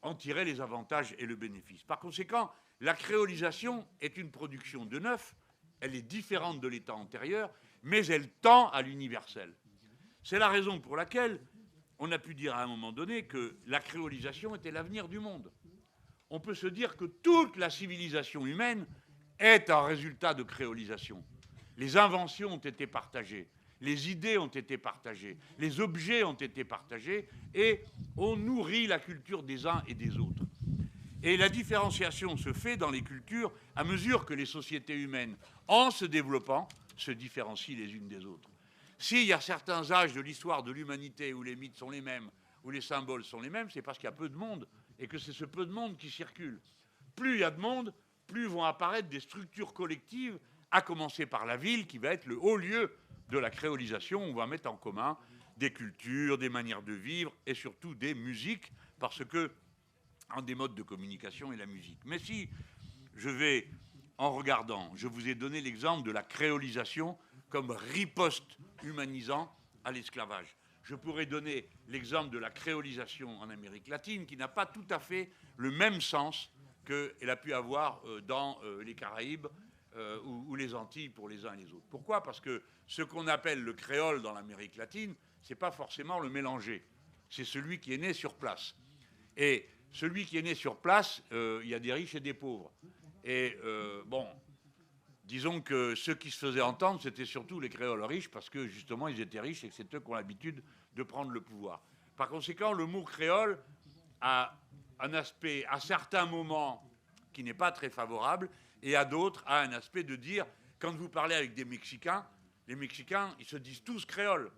en tirer les avantages et le bénéfice. Par conséquent, la créolisation est une production de neuf, elle est différente de l'état antérieur, mais elle tend à l'universel. C'est la raison pour laquelle on a pu dire à un moment donné que la créolisation était l'avenir du monde. On peut se dire que toute la civilisation humaine est un résultat de créolisation. Les inventions ont été partagées. les idées ont été partagées, les objets ont été partagés, et on nourrit la culture des uns et des autres. Et la différenciation se fait dans les cultures à mesure que les sociétés humaines, en se développant, se différencient les unes des autres. S'il y a certains âges de l'histoire de l'humanité où les mythes sont les mêmes, où les symboles sont les mêmes, c'est parce qu'il y a peu de monde, et que c'est ce peu de monde qui circule. Plus il y a de monde, plus vont apparaître des structures collectives, à commencer par la ville, qui va être le haut lieu de la créolisation. On va mettre en commun des cultures, des manières de vivre, et surtout des musiques, parce que un des modes de communication est la musique. Mais si je vais, en regardant, je vous ai donné l'exemple de la créolisation comme riposte humanisant à l'esclavage. Je pourrais donner l'exemple de la créolisation en Amérique latine, qui n'a pas tout à fait le même sens qu'elle a pu avoir dans les Caraïbes ou les Antilles pour les uns et les autres. Pourquoi? Parce que ce qu'on appelle le créole dans l'Amérique latine, ce n'est pas forcément le mélangé. C'est celui qui est né sur place. Et celui qui est né sur place, il y a des riches et des pauvres. Et bon, disons que ceux qui se faisaient entendre, c'était surtout les créoles riches, parce que justement, ils étaient riches et que c'est eux qui ont l'habitude de prendre le pouvoir. Par conséquent, le mot créole a un aspect, à certains moments, qui n'est pas très favorable, et à d'autres, a un aspect de dire, quand vous parlez avec des Mexicains, les Mexicains, ils se disent tous créoles.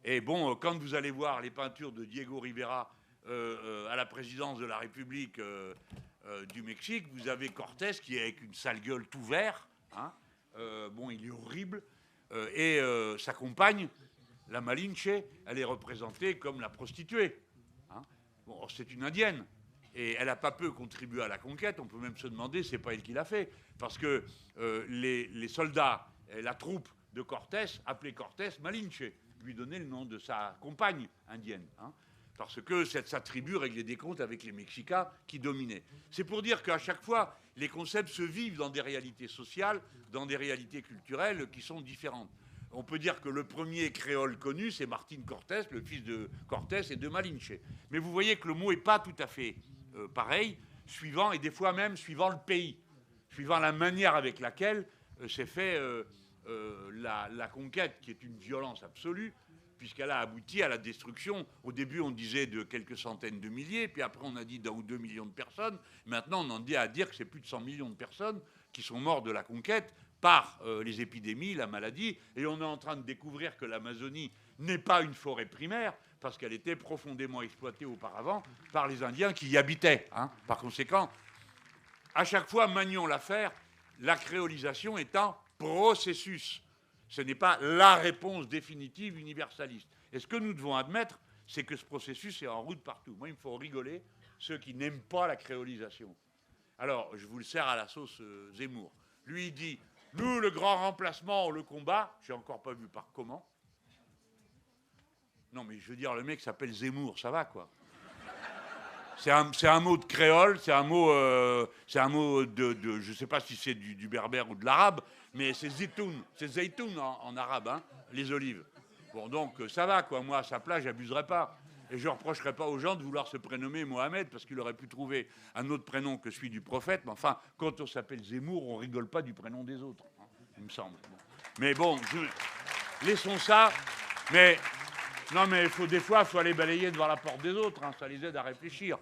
Et bon, quand vous allez voir les peintures de Diego Rivera à la présidence de la République du Mexique, vous avez Cortés qui est avec une sale gueule tout vert. Hein, bon, il est horrible. Et sa compagne, la Malinche, elle est représentée comme la prostituée. Hein. Bon, c'est une indienne. Et elle n'a pas peu contribué à la conquête. On peut même se demander, c'est pas elle qui l'a fait. Parce que les soldats, la troupe de Cortés, appelait Cortés Malinche, lui donnait le nom de sa compagne indienne. Hein, parce que sa tribu réglait des comptes avec les Mexicains qui dominaient. C'est pour dire qu'à chaque fois, les concepts se vivent dans des réalités sociales, dans des réalités culturelles qui sont différentes. On peut dire que le premier créole connu, c'est Martin Cortés, le fils de Cortés et de Malinche. Mais vous voyez que le mot n'est pas tout à fait pareil, suivant, et des fois même suivant le pays, suivant la manière avec laquelle s'est fait la conquête, qui est une violence absolue, puisqu'elle a abouti à la destruction. Au début, on disait de quelques centaines de milliers, puis après, on a dit d'1 ou 2 millions de personnes. Maintenant, on en dit à dire que c'est plus de 100 millions de personnes qui sont mortes de la conquête par les épidémies, la maladie, et on est en train de découvrir que l'Amazonie n'est pas une forêt primaire, parce qu'elle était profondément exploitée auparavant par les Indiens qui y habitaient. Hein. Par conséquent, à chaque fois, manions l'affaire, la créolisation est un processus. Ce n'est pas la réponse définitive universaliste. Et ce que nous devons admettre, c'est que ce processus est en route partout. Moi, il me faut rigoler ceux qui n'aiment pas la créolisation. Alors, je vous le sers à la sauce Zemmour. Lui, il dit, nous, le grand remplacement, on le combat. J'ai encore pas vu par comment. Non, mais je veux dire, le mec s'appelle Zemmour, ça va, quoi. C'est un mot de créole, c'est un mot de je ne sais pas si c'est du berbère ou de l'arabe, mais c'est zeytoun en arabe, hein, les olives. Bon, donc ça va, quoi. Moi, à sa place, j'abuserais pas. Et je ne reprocherais pas aux gens de vouloir se prénommer Mohamed, parce qu'il aurait pu trouver un autre prénom que celui du prophète. Mais enfin, quand on s'appelle Zemmour, on rigole pas du prénom des autres, hein, il me semble. Bon. Mais bon, laissons ça. Mais non, mais des fois, il faut aller balayer devant la porte des autres. Hein, ça les aide à réfléchir.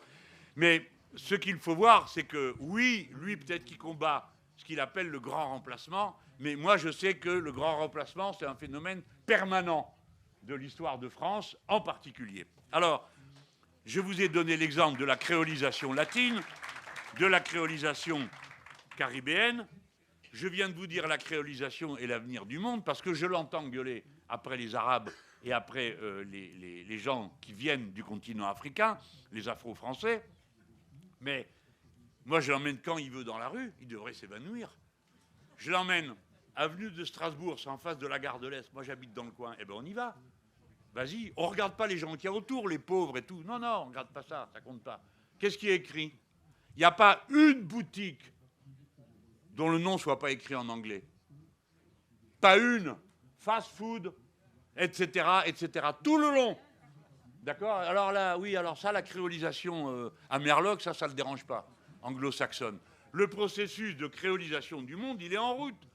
Mais ce qu'il faut voir, c'est que, oui, lui, peut-être qu'il combat ce qu'il appelle le grand remplacement, mais moi, je sais que le grand remplacement, c'est un phénomène permanent de l'histoire de France, en particulier. Alors, je vous ai donné l'exemple de la créolisation latine, de la créolisation caribéenne. Je viens de vous dire la créolisation est l'avenir du monde, parce que je l'entends gueuler après les Arabes et après les gens qui viennent du continent africain, les Afro-Français. Mais moi, je l'emmène quand il veut dans la rue, il devrait s'évanouir. Je l'emmène avenue de Strasbourg, c'est en face de la gare de l'Est. Moi, j'habite dans le coin. Eh bien, on y va. Vas-y. On ne regarde pas les gens qui y a autour, les pauvres et tout. Non, non, on ne regarde pas ça, ça compte pas. Qu'est-ce qui est écrit? Il n'y a pas une boutique dont le nom ne soit pas écrit en anglais. Pas une. Fast food, etc., etc. Tout le long. D'accord? Alors là, oui, alors ça, la créolisation à Merloc, ça ne le dérange pas, anglo-saxonne. Le processus de créolisation du monde, il est en route.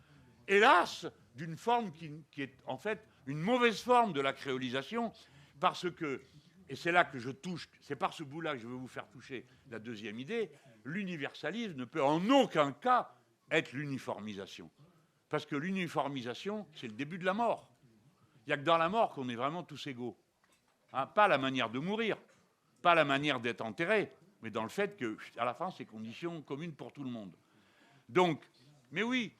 Hélas, d'une forme qui est en fait une mauvaise forme de la créolisation, parce que, et c'est là que je touche, c'est par ce bout-là que je veux vous faire toucher la deuxième idée, l'universalisme ne peut en aucun cas être l'uniformisation. Parce que l'uniformisation, c'est le début de la mort. Il n'y a que dans la mort qu'on est vraiment tous égaux. Hein, pas la manière de mourir, pas la manière d'être enterré, mais dans le fait qu'à la fin, c'est conditions communes pour tout le monde. Donc, mais oui,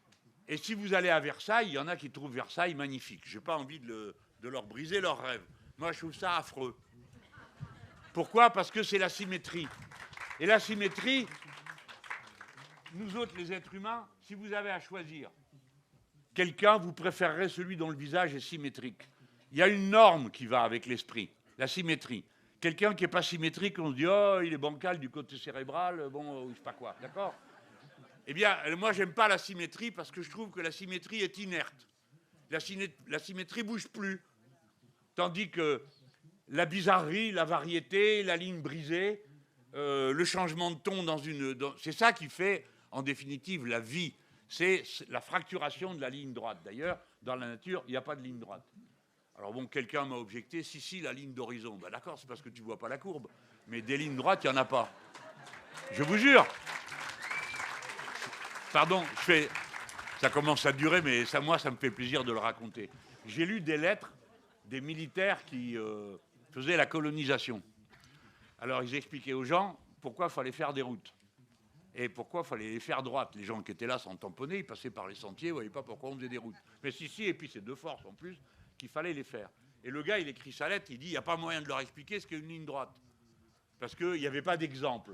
et si vous allez à Versailles, il y en a qui trouvent Versailles magnifique. Je n'ai pas envie de leur briser leurs rêves. Moi, je trouve ça affreux. Pourquoi? Parce que c'est la symétrie. Et la symétrie, nous autres, les êtres humains, si vous avez à choisir quelqu'un, vous préférerez celui dont le visage est symétrique. Il y a une norme qui va avec l'esprit, la symétrie. Quelqu'un qui n'est pas symétrique, on se dit « Oh, il est bancal du côté cérébral, bon, je sais pas quoi. » D'accord? Eh bien, moi, j'aime pas la symétrie parce que je trouve que la symétrie est inerte. La symétrie bouge plus. Tandis que la bizarrerie, la variété, la ligne brisée, le changement de ton c'est ça qui fait, en définitive, la vie. C'est la fracturation de la ligne droite. D'ailleurs, dans la nature, il n'y a pas de ligne droite. Alors bon, quelqu'un m'a objecté, si, la ligne d'horizon. Ben d'accord, c'est parce que tu ne vois pas la courbe. Mais des lignes droites, il n'y en a pas. Je vous jure. Pardon, ça commence à durer, mais moi, ça me fait plaisir de le raconter. J'ai lu des lettres des militaires qui faisaient la colonisation. Alors, ils expliquaient aux gens pourquoi il fallait faire des routes. Et pourquoi il fallait les faire droites. Les gens qui étaient là sans tamponner, ils passaient par les sentiers, ils ne voyaient pas pourquoi on faisait des routes. Mais si, et puis c'est de force en plus, qu'il fallait les faire. Et le gars, il écrit sa lettre, il dit, il n'y a pas moyen de leur expliquer ce qu'est une ligne droite. Parce qu'il n'y avait pas d'exemple.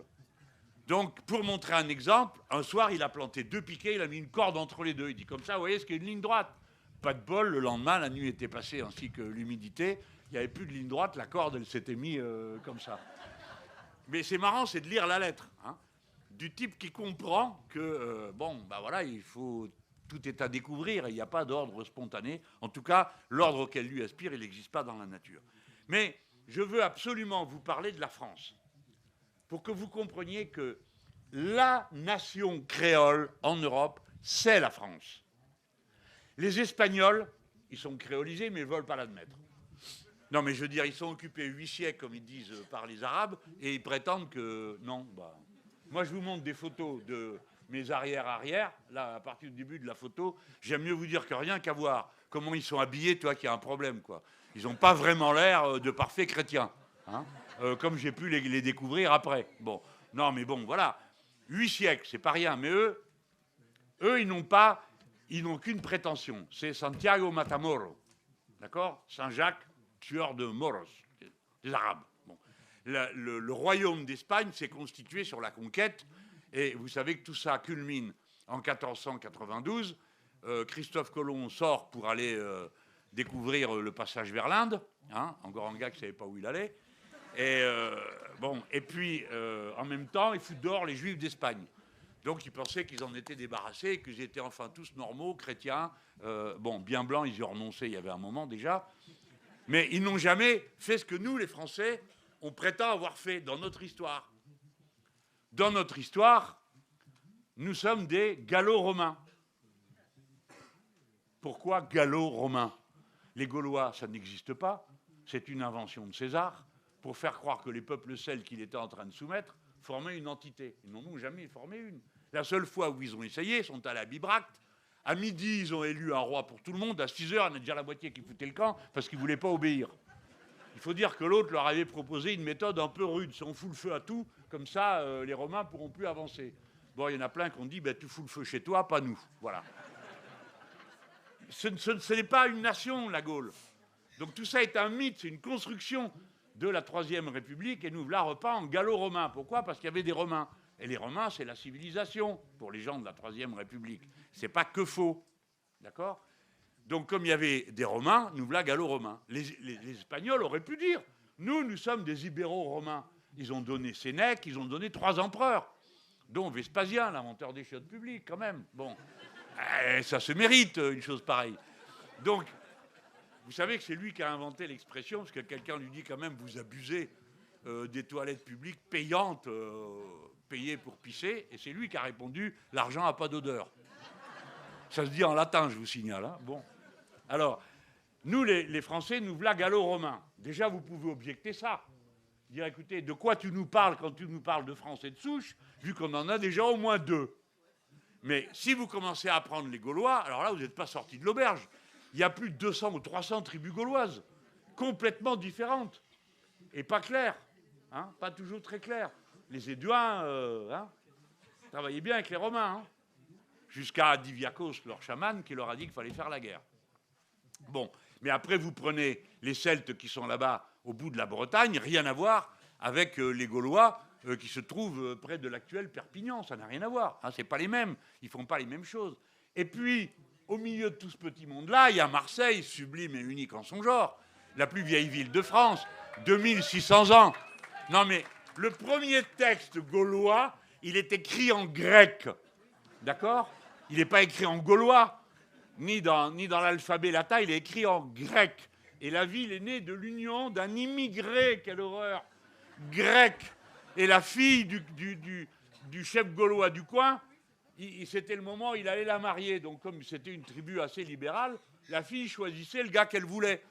Donc, pour montrer un exemple, un soir, il a planté 2 piquets, il a mis une corde entre les deux. Il dit, comme ça, vous voyez ce qu'est une ligne droite. Pas de bol, le lendemain, la nuit était passée, ainsi que l'humidité. Il n'y avait plus de ligne droite, la corde, elle s'était mise comme ça. Mais c'est marrant, c'est de lire la lettre. Hein, du type qui comprend que, voilà, tout est à découvrir et il n'y a pas d'ordre spontané. En tout cas, l'ordre auquel lui aspire, il n'existe pas dans la nature. Mais je veux absolument vous parler de la France, pour que vous compreniez que la nation créole en Europe, c'est la France. Les Espagnols, ils sont créolisés, mais ils ne veulent pas l'admettre. Non, mais je veux dire, ils sont occupés 8 siècles, comme ils disent, par les Arabes, et ils prétendent que non. Moi, je vous montre des photos de mes arrière-arrière, là, à partir du début de la photo, j'aime mieux vous dire que rien qu'à voir comment ils sont habillés, toi, qu'il y a un problème, quoi. Ils n'ont pas vraiment l'air de parfaits chrétiens, hein, comme j'ai pu les découvrir après. Bon, non, mais bon, voilà. 8 siècles, c'est pas rien, mais eux, ils n'ont qu'une prétention, c'est Santiago Matamoro, d'accord? Saint-Jacques, tueur de moros, des Arabes. Bon. Le royaume d'Espagne s'est constitué sur la conquête, et vous savez que tout ça culmine en 1492. Christophe Colomb sort pour aller découvrir le passage vers l'Inde, hein, encore un gars qui ne savait pas où il allait. Et puis, en même temps, il fout dehors les Juifs d'Espagne. Donc, ils pensaient qu'ils en étaient débarrassés, qu'ils étaient enfin tous normaux, chrétiens. Bien blancs, ils y ont renoncé il y avait un moment déjà. Mais ils n'ont jamais fait ce que nous, les Français, on prétend avoir fait dans notre histoire. Dans notre histoire, nous sommes des gallo-romains. Pourquoi gallo-romains? Les Gaulois, ça n'existe pas. C'est une invention de César pour faire croire que les peuples celtes qu'il était en train de soumettre formaient une entité. Ils n'en ont jamais formé une. La seule fois où ils ont essayé, ils sont allés à Bibracte. À midi, ils ont élu un roi pour tout le monde. À 6 heures, il y en a déjà la moitié qui foutait le camp parce qu'ils ne voulaient pas obéir. Il faut dire que l'autre leur avait proposé une méthode un peu rude. Si on fout le feu à tout, comme ça, les Romains ne pourront plus avancer. Bon, il y en a plein qui ont dit, tu fous le feu chez toi, pas nous. Voilà. Ce n'est pas une nation, la Gaule. Donc tout ça est un mythe, c'est une construction de la Troisième République, et nous voilà repas en gallo-romains. Pourquoi? Parce qu'il y avait des Romains. Et les Romains, c'est la civilisation pour les gens de la Troisième République. C'est pas que faux. D'accord? Donc, comme il y avait des Romains, nous voilà gallo-romains. Les Espagnols auraient pu dire, nous sommes des Ibéro-romains. Ils ont donné Sénèque, ils ont donné 3 empereurs, dont Vespasien, l'inventeur des chiottes publiques, quand même. Bon, ça se mérite, une chose pareille. Donc, vous savez que c'est lui qui a inventé l'expression, parce que quelqu'un lui dit quand même, vous abusez des toilettes publiques payantes, payées pour pisser, et c'est lui qui a répondu, l'argent n'a pas d'odeur. Ça se dit en latin, je vous signale. Hein. Bon. Alors, Nous, les Français, nous voilà gallo-romains. Déjà, vous pouvez objecter ça. Dire, écoutez, de quoi tu nous parles quand tu nous parles de Français de souche, vu qu'on en a déjà au moins 2. Mais si vous commencez à apprendre les Gaulois, alors là, vous n'êtes pas sorti de l'auberge. Il y a plus de 200 ou 300 tribus gauloises, complètement différentes. Et pas claires, hein, pas toujours très claires. Les Éduins travaillaient bien avec les Romains, hein, jusqu'à Diviakos, leur chaman, qui leur a dit qu'il fallait faire la guerre. Bon, mais après, vous prenez les Celtes qui sont là-bas, au bout de la Bretagne, rien à voir avec les Gaulois qui se trouvent près de l'actuel Perpignan. Ça n'a rien à voir. Hein, c'est pas les mêmes. Ils font pas les mêmes choses. Et puis, au milieu de tout ce petit monde-là, il y a Marseille, sublime et unique en son genre, la plus vieille ville de France, 2600 ans. Non, mais le premier texte gaulois, il est écrit en grec. D'accord? Il n'est pas écrit en gaulois, ni dans l'alphabet latin, il est écrit en grec. Et la ville est née de l'union d'un immigré, quelle horreur, grec. Et la fille du chef gaulois du coin, c'était le moment où il allait la marier. Donc comme c'était une tribu assez libérale, la fille choisissait le gars qu'elle voulait.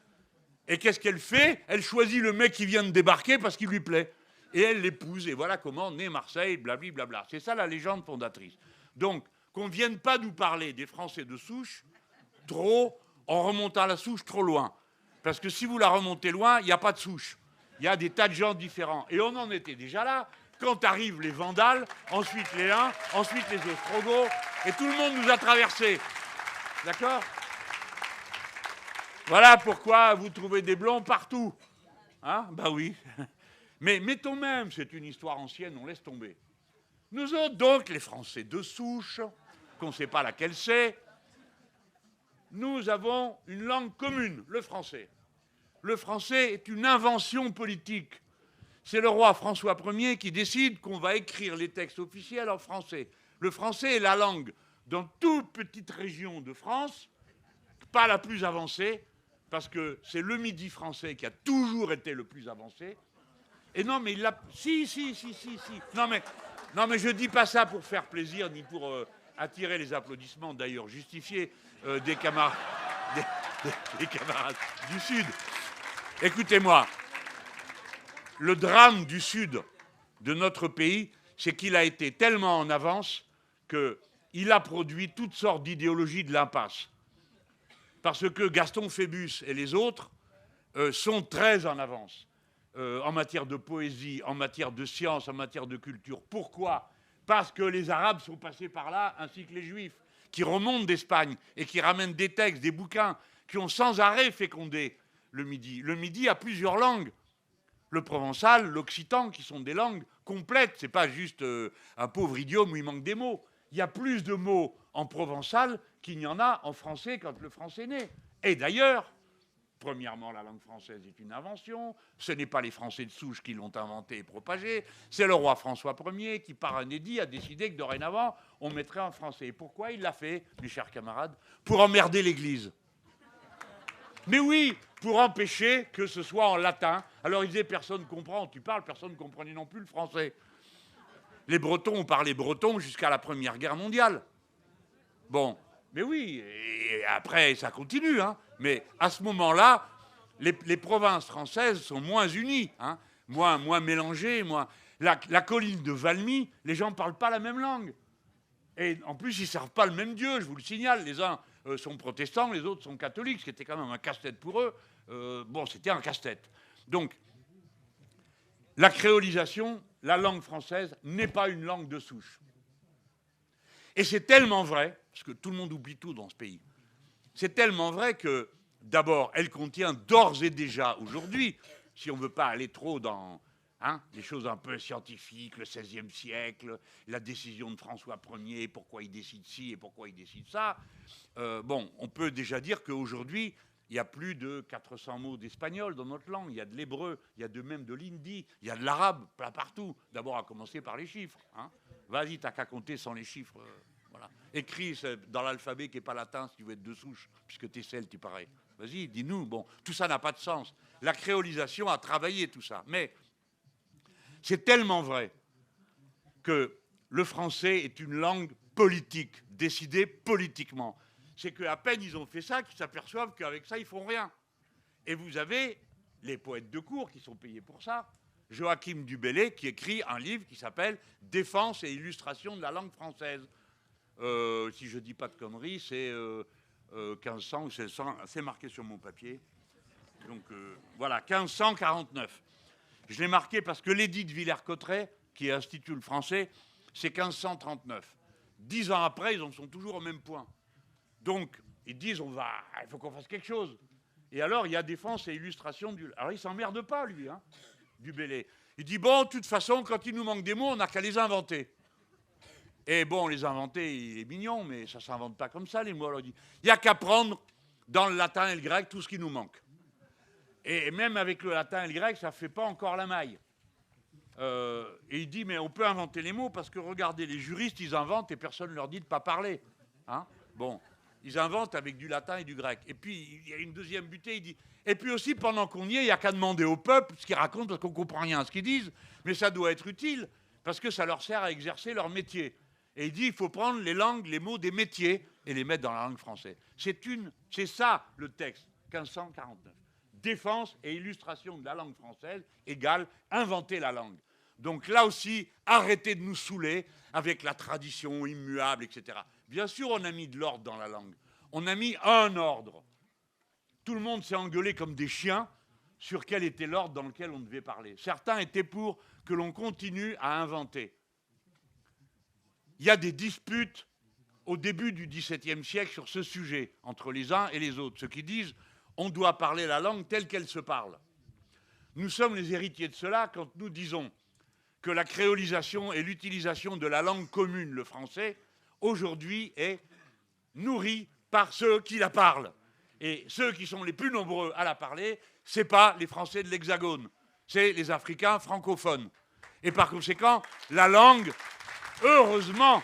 Et qu'est-ce qu'elle fait? Elle choisit le mec qui vient de débarquer parce qu'il lui plaît. Et elle l'épouse. Et voilà comment naît Marseille, blablabla. C'est ça la légende fondatrice. Donc, qu'on ne vienne pas nous parler des Français de souche, trop, en remontant la souche trop loin. Parce que si vous la remontez loin, il n'y a pas de souche. Il y a des tas de gens différents. Et on en était déjà là, quand arrivent les Vandales, ensuite les Huns, ensuite les Ostrogoths, et tout le monde nous a traversés. D'accord? Voilà pourquoi vous trouvez des blonds partout. Hein? Ben oui. Mais mettons même, c'est une histoire ancienne, on laisse tomber. Nous autres, donc, les Français de souche, qu'on ne sait pas laquelle c'est, nous avons une langue commune, le français. Le français est une invention politique. C'est le roi François Ier qui décide qu'on va écrire les textes officiels en français. Le français est la langue dans toute petite région de France, pas la plus avancée, parce que c'est le Midi français qui a toujours été le plus avancé. Et non, mais il l'a... Si. Non, mais je ne dis pas ça pour faire plaisir, ni pour attirer les applaudissements, d'ailleurs justifiés, des camarades du Sud. Écoutez-moi, le drame du Sud de notre pays, c'est qu'il a été tellement en avance qu'il a produit toutes sortes d'idéologies de l'impasse. Parce que Gaston Phébus et les autres sont très en avance en matière de poésie, en matière de science, en matière de culture. Pourquoi? Parce que les Arabes sont passés par là, ainsi que les Juifs, qui remontent d'Espagne et qui ramènent des textes, des bouquins, qui ont sans arrêt fécondé le Midi. Le Midi a plusieurs langues. Le provençal, l'occitan, qui sont des langues complètes. Ce n'est pas juste un pauvre idiome où il manque des mots. Il y a plus de mots en provençal qu'il n'y en a en français quand le français naît. Et d'ailleurs, premièrement, la langue française est une invention. Ce n'est pas les Français de souche qui l'ont inventée et propagée. C'est le roi François Ier qui, par un édit, a décidé que dorénavant, on mettrait en français. Et pourquoi il l'a fait, mes chers camarades? Pour emmerder l'Église. Mais oui, pour empêcher que ce soit en latin. Alors il disait, personne ne comprend. Tu parles, personne ne comprenait non plus le français. Les Bretons ont parlé breton jusqu'à la Première Guerre mondiale. Bon, mais oui, et après ça continue, hein. Mais à ce moment-là, les provinces françaises sont moins unies, hein, moins mélangées, moins... La colline de Valmy, les gens ne parlent pas la même langue. Et en plus, ils ne servent pas le même Dieu, je vous le signale. Les uns sont protestants, les autres sont catholiques, ce qui était quand même un casse-tête pour eux. Bon, c'était un casse-tête. Donc, la créolisation, la langue française, n'est pas une langue de souche. Et c'est tellement vrai, parce que tout le monde oublie tout dans ce pays, c'est tellement vrai que, d'abord, elle contient d'ores et déjà, aujourd'hui, si on ne veut pas aller trop dans les choses un peu scientifiques, le XVIe siècle, la décision de François Ier, pourquoi il décide ci et pourquoi il décide ça, bon, on peut déjà dire qu'aujourd'hui, il y a plus de 400 mots d'espagnol dans notre langue, il y a de l'hébreu, il y a même de l'hindi, il y a de l'arabe, plein partout, d'abord à commencer par les chiffres. Hein. Vas-y, t'as qu'à compter sans les chiffres. Voilà. Écris dans l'alphabet qui n'est pas latin si tu veux être de souche, puisque t'es celte, il paraît. Vas-y, dis-nous. Bon, tout ça n'a pas de sens. La créolisation a travaillé tout ça. Mais c'est tellement vrai que le français est une langue politique, décidée politiquement. C'est qu'à peine ils ont fait ça qu'ils s'aperçoivent qu'avec ça, ils font rien. Et vous avez les poètes de cour qui sont payés pour ça. Joachim du Bellay qui écrit un livre qui s'appelle « Défense et illustration de la langue française ». Si je ne dis pas de conneries, c'est 1500 ou 1600, c'est marqué sur mon papier. Donc voilà, 1549. Je l'ai marqué parce que l'édit de Villers-Cotterêts, qui institue le français, c'est 1539. 10 ans après, ils en sont toujours au même point. Donc, ils disent, il faut qu'on fasse quelque chose. Et alors, il y a défense et illustration du... Alors, il ne s'emmerde pas, lui, hein, du Bellay. Il dit, bon, de toute façon, quand il nous manque des mots, on n'a qu'à les inventer. Et bon, les inventer, il est mignon, mais ça ne s'invente pas comme ça, les mots. Alors, il n'y a qu'à prendre dans le latin et le grec tout ce qui nous manque. Et même avec le latin et le grec, ça ne fait pas encore la maille. Et il dit, mais on peut inventer les mots, parce que regardez, les juristes, ils inventent et personne ne leur dit de ne pas parler. Hein, bon, ils inventent avec du latin et du grec. Et puis, il y a une deuxième butée, il dit, et puis aussi, pendant qu'on y est, il n'y a qu'à demander au peuple ce qu'ils racontent, parce qu'on ne comprend rien à ce qu'ils disent, mais ça doit être utile, parce que ça leur sert à exercer leur métier. Et il dit, il faut prendre les langues, les mots des métiers, et les mettre dans la langue française. C'est ça, le texte, 1549. Défense et illustration de la langue française égale inventer la langue. Donc là aussi, arrêtez de nous saouler avec la tradition immuable, etc. Bien sûr, on a mis de l'ordre dans la langue. On a mis un ordre. Tout le monde s'est engueulé comme des chiens sur quel était l'ordre dans lequel on devait parler. Certains étaient pour que l'on continue à inventer. Il y a des disputes au début du XVIIe siècle sur ce sujet, entre les uns et les autres. Ceux qui disent on doit parler la langue telle qu'elle se parle. Nous sommes les héritiers de cela quand nous disons que la créolisation et l'utilisation de la langue commune, le français, aujourd'hui est nourrie par ceux qui la parlent. Et ceux qui sont les plus nombreux à la parler, ce n'est pas les Français de l'Hexagone, c'est les Africains francophones. Et par conséquent, la langue, heureusement,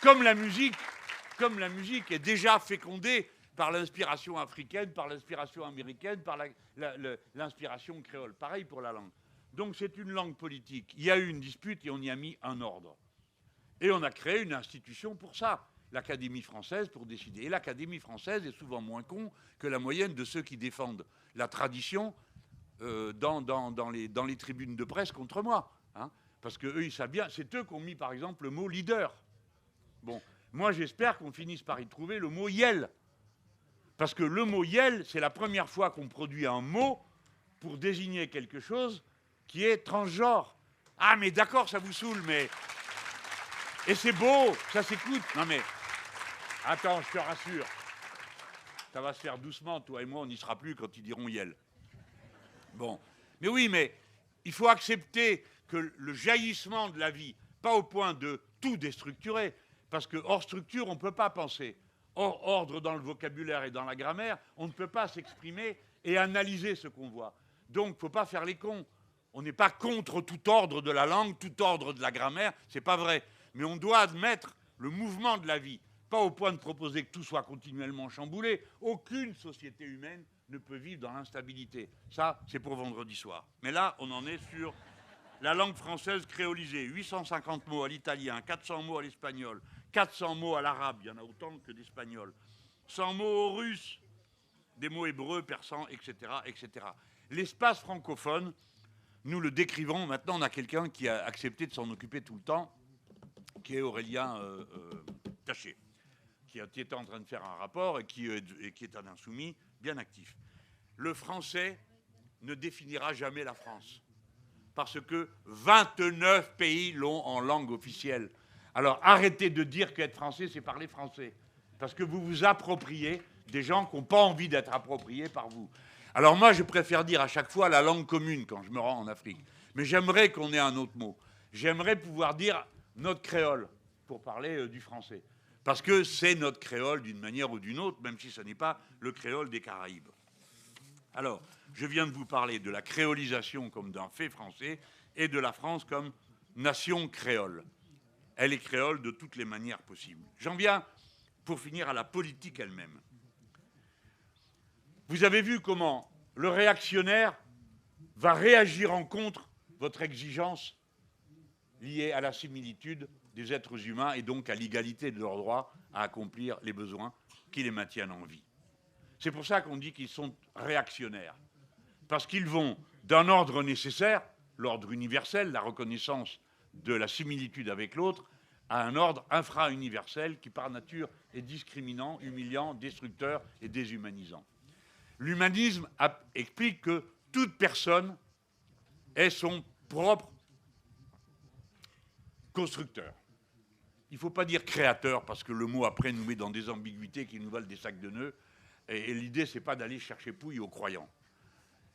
comme la musique est déjà fécondée par l'inspiration africaine, par l'inspiration américaine, par l'inspiration créole. Pareil pour la langue. Donc c'est une langue politique. Il y a eu une dispute et on y a mis un ordre. Et on a créé une institution pour ça, l'Académie française, pour décider. Et l'Académie française est souvent moins con que la moyenne de ceux qui défendent la tradition dans les tribunes de presse contre moi. Hein, parce qu'eux, ils savent bien, c'est eux qui ont mis, par exemple, le mot leader. Bon, moi, j'espère qu'on finisse par y trouver le mot yel. Parce que le mot yel, c'est la première fois qu'on produit un mot pour désigner quelque chose qui est transgenre. Ah, mais d'accord, ça vous saoule, mais... Et c'est beau, ça s'écoute. Non, mais... Attends, je te rassure. Ça va se faire doucement, toi et moi, on n'y sera plus quand ils diront yel. Bon. Mais oui, mais il faut accepter que le jaillissement de la vie, pas au point de tout déstructurer, parce que hors structure, on ne peut pas penser. Hors ordre dans le vocabulaire et dans la grammaire, on ne peut pas s'exprimer et analyser ce qu'on voit. Donc, il ne faut pas faire les cons. On n'est pas contre tout ordre de la langue, tout ordre de la grammaire, c'est pas vrai. Mais on doit admettre le mouvement de la vie, pas au point de proposer que tout soit continuellement chamboulé. Aucune société humaine ne peut vivre dans l'instabilité. Ça, c'est pour vendredi soir. Mais là, on en est sur la langue française créolisée. 850 mots à l'italien, 400 mots à l'espagnol, 400 mots à l'arabe, il y en a autant que d'espagnol, 100 mots au russe, des mots hébreux, persans, etc., etc. L'espace francophone, nous le décrivons. Maintenant, on a quelqu'un qui a accepté de s'en occuper tout le temps, qui est Aurélien Taché, qui était en train de faire un rapport et qui est un insoumis bien actif. Le français ne définira jamais la France, parce que 29 pays l'ont en langue officielle. Alors arrêtez de dire qu'être français, c'est parler français, parce que vous vous appropriez des gens qui n'ont pas envie d'être appropriés par vous. Alors moi, je préfère dire à chaque fois la langue commune quand je me rends en Afrique. Mais j'aimerais qu'on ait un autre mot. J'aimerais pouvoir dire notre créole pour parler du français. Parce que c'est notre créole d'une manière ou d'une autre, même si ce n'est pas le créole des Caraïbes. Alors, je viens de vous parler de la créolisation comme d'un fait français et de la France comme nation créole. Elle est créole de toutes les manières possibles. J'en viens, pour finir, à la politique elle-même. Vous avez vu comment le réactionnaire va réagir en contre votre exigence liée à la similitude des êtres humains et donc à l'égalité de leur droit à accomplir les besoins qui les maintiennent en vie. C'est pour ça qu'on dit qu'ils sont réactionnaires. Parce qu'ils vont d'un ordre nécessaire, l'ordre universel, la reconnaissance de la similitude avec l'autre, à un ordre infra-universel qui, par nature, est discriminant, humiliant, destructeur et déshumanisant. L'humanisme explique que toute personne est son propre constructeur. Il ne faut pas dire créateur, parce que le mot, après, nous met dans des ambiguïtés qui nous valent des sacs de nœuds. Et l'idée, ce n'est pas d'aller chercher pouille aux croyants.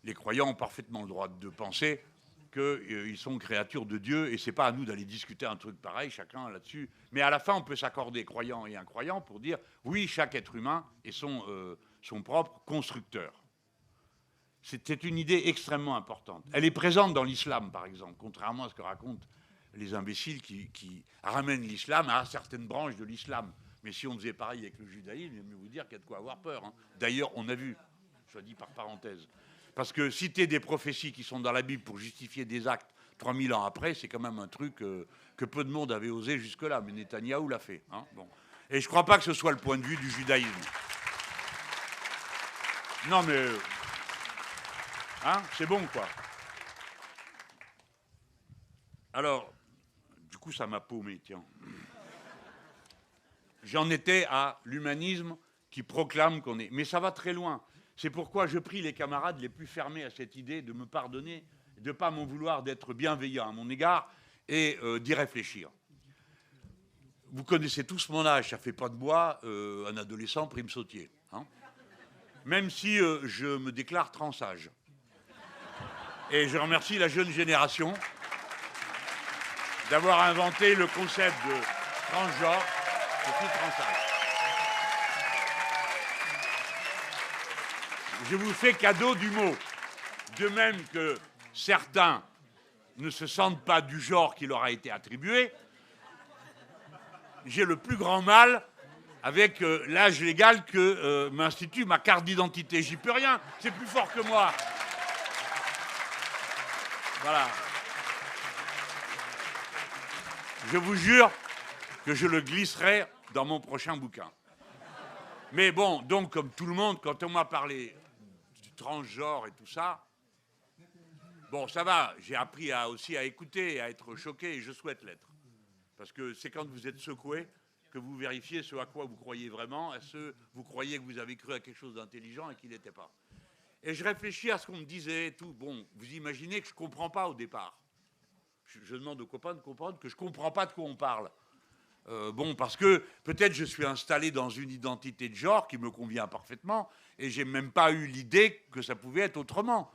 Les croyants ont parfaitement le droit de penser qu'ils sont créatures de Dieu, et ce n'est pas à nous d'aller discuter un truc pareil, chacun là-dessus. Mais à la fin, on peut s'accorder, croyant et incroyant, pour dire, oui, chaque être humain est son propre constructeur. C'est une idée extrêmement importante. Elle est présente dans l'islam, par exemple, contrairement à ce que racontent les imbéciles qui ramènent l'islam à certaines branches de l'islam. Mais si on faisait pareil avec le judaïsme, je vais vous dire qu'il y a de quoi avoir peur. Hein. D'ailleurs, on a vu, soit dit par parenthèse. Parce que citer des prophéties qui sont dans la Bible pour justifier des actes 3000 ans après, c'est quand même un truc que peu de monde avait osé jusque-là. Mais Netanyahou l'a fait. Hein. Bon. Et je ne crois pas que ce soit le point de vue du judaïsme. Non, mais... Hein, c'est bon, quoi. Alors, du coup, ça m'a paumé, tiens. J'en étais à l'humanisme qui proclame qu'on est... Mais ça va très loin. C'est pourquoi je prie les camarades les plus fermés à cette idée de me pardonner, de ne pas m'en vouloir, d'être bienveillant à mon égard et d'y réfléchir. Vous connaissez tous mon âge, ça ne fait pas de moi, un adolescent prime sautier. Hein, même si je me déclare transage. Et je remercie la jeune génération d'avoir inventé le concept de transgenre. Je suis transage. Je vous fais cadeau du mot. De même que certains ne se sentent pas du genre qui leur a été attribué, j'ai le plus grand mal avec l'âge légal que m'institue ma carte d'identité. J'y peux rien, c'est plus fort que moi. Voilà. Je vous jure que je le glisserai dans mon prochain bouquin. Mais bon, donc, comme tout le monde, quand on m'a parlé du transgenre et tout ça, bon, ça va, j'ai appris aussi à écouter et à être choqué, et je souhaite l'être. Parce que c'est quand vous êtes secoué que vous vérifiez ce à quoi vous croyez vraiment, à ce vous croyez que vous avez cru à quelque chose d'intelligent et qu'il n'était pas. Et je réfléchis à ce qu'on me disait et tout. Bon, vous imaginez que je ne comprends pas au départ. Je demande aux copains de comprendre que je ne comprends pas de quoi on parle. Bon, parce que peut-être je suis installé dans une identité de genre qui me convient parfaitement et je n'ai même pas eu l'idée que ça pouvait être autrement.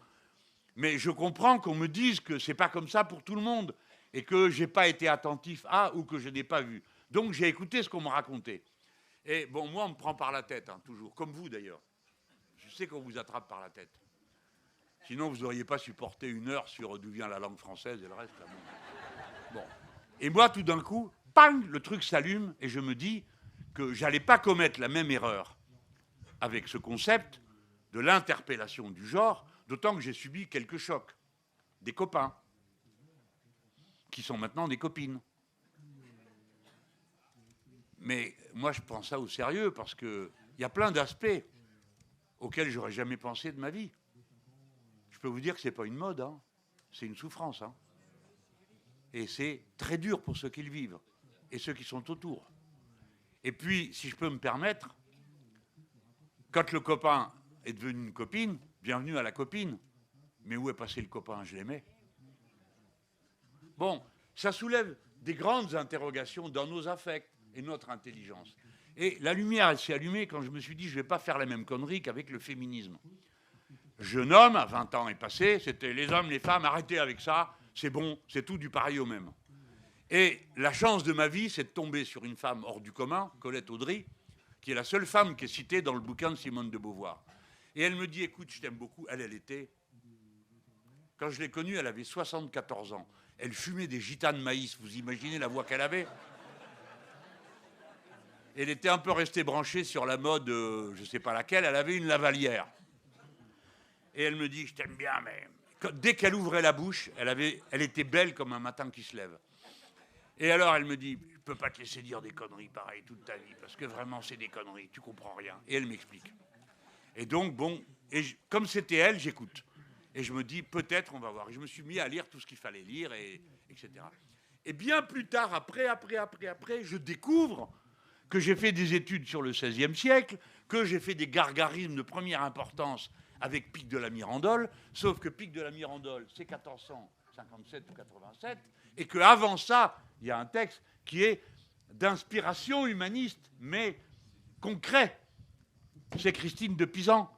Mais je comprends qu'on me dise que ce n'est pas comme ça pour tout le monde et que je n'ai pas été attentif à ou que je n'ai pas vu. Donc j'ai écouté ce qu'on me racontait. Et bon, moi, on me prend par la tête, hein, toujours, comme vous d'ailleurs. Je sais qu'on vous attrape par la tête. Sinon, vous n'auriez pas supporté 1 heure sur d'où vient la langue française et le reste. Là, bon. Et moi, tout d'un coup, pang, le truc s'allume et je me dis que je n'allais pas commettre la même erreur avec ce concept de l'interpellation du genre, d'autant que j'ai subi quelques chocs. Des copains qui sont maintenant des copines. Mais moi, je prends ça au sérieux parce qu'il y a plein d'aspects auxquels j'aurais jamais pensé de ma vie. Je peux vous dire que ce n'est pas une mode, hein. C'est une souffrance. Hein. Et c'est très dur pour ceux qui le vivent et ceux qui sont autour. Et puis, si je peux me permettre, quand le copain est devenu une copine, bienvenue à la copine. Mais où est passé le copain? Je l'aimais. Bon, ça soulève des grandes interrogations dans nos affects et notre intelligence. Et la lumière, elle s'est allumée quand je me suis dit, je ne vais pas faire la même connerie qu'avec le féminisme. Jeune homme, à 20 ans est passé, c'était les hommes, les femmes, arrêtez avec ça, c'est bon, c'est tout du pareil au même. Et la chance de ma vie, c'est de tomber sur une femme hors du commun, Colette Audry, qui est la seule femme qui est citée dans le bouquin de Simone de Beauvoir. Et elle me dit, écoute, je t'aime beaucoup. Elle était... Quand je l'ai connue, elle avait 74 ans. Elle fumait des gitanes maïs. Vous imaginez la voix qu'elle avait? Elle était un peu restée branchée sur la mode, je ne sais pas laquelle. Elle avait une lavalière. Et elle me dit, je t'aime bien, mais... Dès qu'elle ouvrait la bouche, elle était belle comme un matin qui se lève. Et alors, elle me dit, je ne peux pas te laisser dire des conneries pareilles toute ta vie, parce que vraiment, c'est des conneries, tu comprends rien. Et elle m'explique. Et donc, bon, comme c'était elle, j'écoute. Et je me dis, peut-être, on va voir. Et je me suis mis à lire tout ce qu'il fallait lire, etc. Et bien plus tard, après, je découvre que j'ai fait des études sur le XVIe siècle, que j'ai fait des gargarismes de première importance avec Pic de la Mirandole, sauf que Pic de la Mirandole, c'est 1457 ou 87, et qu'avant ça, il y a un texte qui est d'inspiration humaniste, mais concret. C'est Christine de Pisan,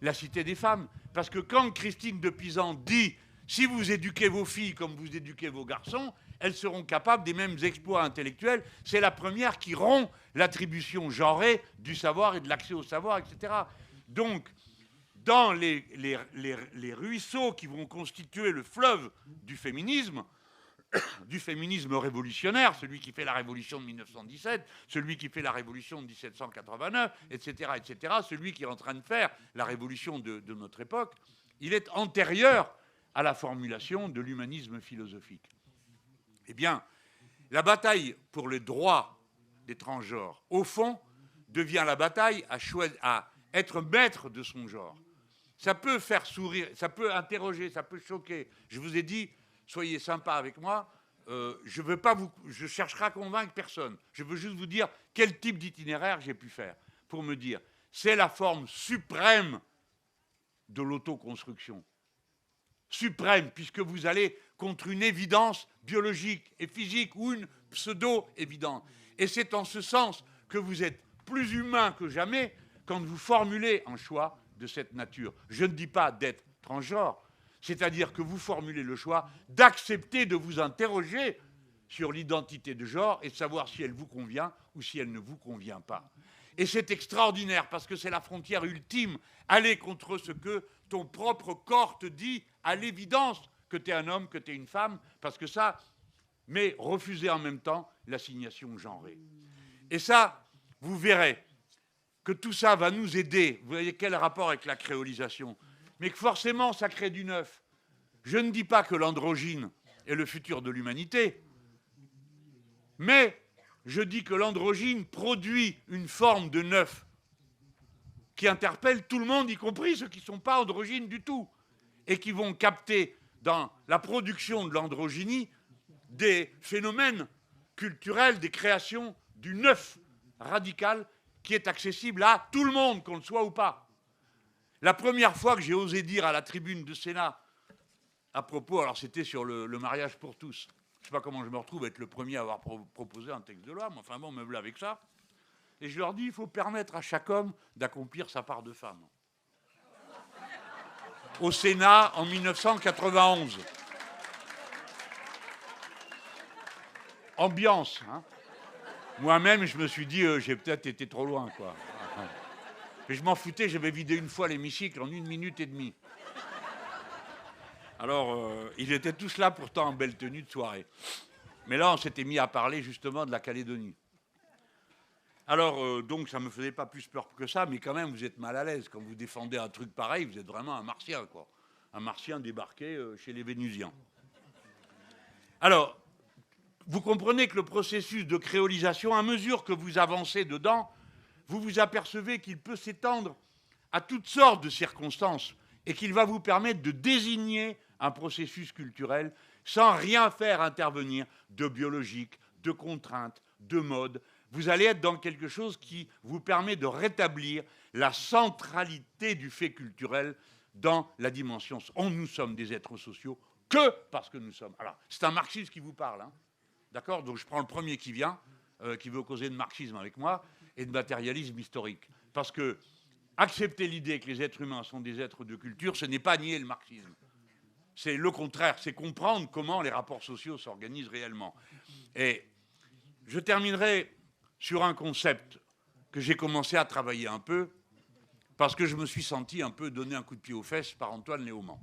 La Cité des femmes. Parce que quand Christine de Pisan dit « si vous éduquez vos filles comme vous éduquez vos garçons », elles seront capables des mêmes exploits intellectuels. C'est la première qui rompt l'attribution genrée du savoir et de l'accès au savoir, etc. Donc, dans les ruisseaux qui vont constituer le fleuve du féminisme révolutionnaire, celui qui fait la révolution de 1917, celui qui fait la révolution de 1789, etc., celui qui est en train de faire la révolution de notre époque, il est antérieur à la formulation de l'humanisme philosophique. Eh bien, la bataille pour le droit des transgenres, au fond, devient la bataille à être maître de son genre. Ça peut faire sourire, ça peut interroger, ça peut choquer. Je vous ai dit, soyez sympa avec moi, je chercherai à convaincre personne. Je veux juste vous dire quel type d'itinéraire j'ai pu faire pour me dire, c'est la forme suprême de l'autoconstruction. Suprême, puisque vous allez contre une évidence biologique et physique ou une pseudo-évidence. Et c'est en ce sens que vous êtes plus humain que jamais quand vous formulez un choix de cette nature. Je ne dis pas d'être transgenre, c'est-à-dire que vous formulez le choix d'accepter de vous interroger sur l'identité de genre et de savoir si elle vous convient ou si elle ne vous convient pas. Et c'est extraordinaire parce que c'est la frontière ultime, aller contre ce que ton propre corps te dit à l'évidence que tu es un homme, que tu es une femme, parce que ça, mais refuser en même temps l'assignation genrée. Et ça, vous verrez que tout ça va nous aider. Vous voyez quel rapport avec la créolisation? Mais que forcément, ça crée du neuf. Je ne dis pas que l'androgyne est le futur de l'humanité, mais je dis que l'androgyne produit une forme de neuf qui interpelle tout le monde, y compris ceux qui ne sont pas androgynes du tout, et qui vont capter dans la production de l'androgynie des phénomènes culturels, des créations, du neuf radical qui est accessible à tout le monde, qu'on le soit ou pas. La première fois que j'ai osé dire à la tribune de Sénat, à propos, alors c'était sur le mariage pour tous, je ne sais pas comment je me retrouve à être le premier à avoir proposé un texte de loi, mais enfin bon, me voilà avec ça. Et je leur dis, il faut permettre à chaque homme d'accomplir sa part de femme. Au Sénat en 1991. Ambiance, hein. Moi-même, je me suis dit, j'ai peut-être été trop loin, quoi. Mais je m'en foutais, j'avais vidé une fois l'hémicycle en 1 minute et demie. Alors, ils étaient tous là, pourtant en belle tenue de soirée. Mais là, on s'était mis à parler justement de la Calédonie. Alors, donc, ça ne me faisait pas plus peur que ça, mais quand même, vous êtes mal à l'aise. Quand vous défendez un truc pareil, vous êtes vraiment un martien, quoi. Un martien débarqué chez les Vénusiens. Alors, vous comprenez que le processus de créolisation, à mesure que vous avancez dedans, vous vous apercevez qu'il peut s'étendre à toutes sortes de circonstances et qu'il va vous permettre de désigner un processus culturel sans rien faire intervenir de biologique, de contraintes, de mode. Vous allez être dans quelque chose qui vous permet de rétablir la centralité du fait culturel dans la dimension. Nous sommes des êtres sociaux que parce que nous sommes. Alors, c'est un marxiste qui vous parle, hein. D'accord? Donc je prends le premier qui vient, qui veut causer de marxisme avec moi, et de matérialisme historique. Parce que accepter l'idée que les êtres humains sont des êtres de culture, ce n'est pas nier le marxisme. C'est le contraire, c'est comprendre comment les rapports sociaux s'organisent réellement. Et je terminerai sur un concept que j'ai commencé à travailler un peu, parce que je me suis senti un peu donner un coup de pied aux fesses par Antoine Léaumont.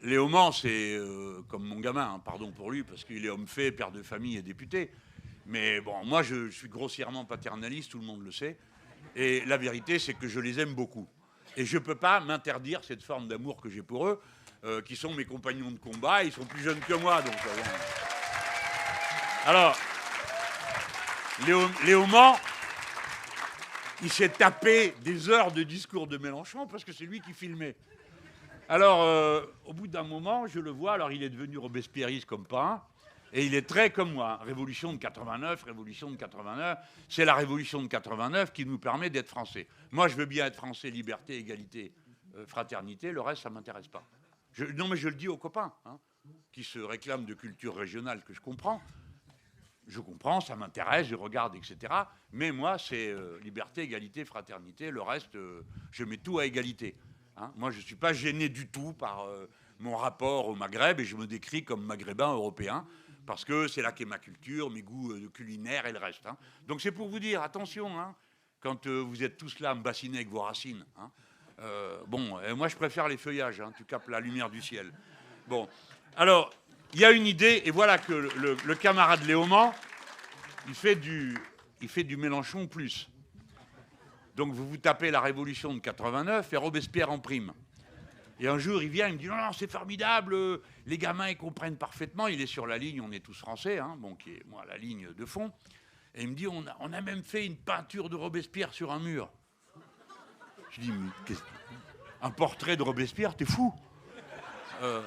Léaumont, c'est comme mon gamin, hein, pardon pour lui, parce qu'il est homme fait, père de famille et député. Mais bon, moi, je suis grossièrement paternaliste, tout le monde le sait. Et la vérité, c'est que je les aime beaucoup. Et je ne peux pas m'interdire cette forme d'amour que j'ai pour eux, qui sont mes compagnons de combat. Ils sont plus jeunes que moi, donc... Alors, Léaumont, il s'est tapé des heures de discours de Mélenchon parce que c'est lui qui filmait. Alors, au bout d'un moment, je le vois, alors il est devenu robespierriste comme pas un, et il est très comme moi. Révolution de 89, révolution de 89, c'est la révolution de 89 qui nous permet d'être français. Moi, je veux bien être français, liberté, égalité, fraternité, le reste, ça ne m'intéresse pas. Non, mais je le dis aux copains, hein, qui se réclament de culture régionale, que je comprends. Je comprends, ça m'intéresse, je regarde, etc. Mais moi, c'est liberté, égalité, fraternité. Le reste, je mets tout à égalité. Hein. Moi, je ne suis pas gêné du tout par mon rapport au Maghreb et je me décris comme maghrébin européen parce que c'est là qu'est ma culture, mes goûts culinaires et le reste. Hein. Donc c'est pour vous dire, attention, hein, quand vous êtes tous là à me bassiner avec vos racines. Hein. Moi, je préfère les feuillages. Hein, tu captes la lumière du ciel. Bon, alors, il y a une idée, et voilà que le camarade Léaumont, il fait du Mélenchon plus. Donc vous tapez la révolution de 89 et Robespierre en prime. Et un jour, il vient, il me dit non, c'est formidable, les gamins, ils comprennent parfaitement. Il est sur la ligne, on est tous français, hein, bon, qui est moi la ligne de fond. Et il me dit on a même fait une peinture de Robespierre sur un mur. Je dis mais un portrait de Robespierre, t'es fou.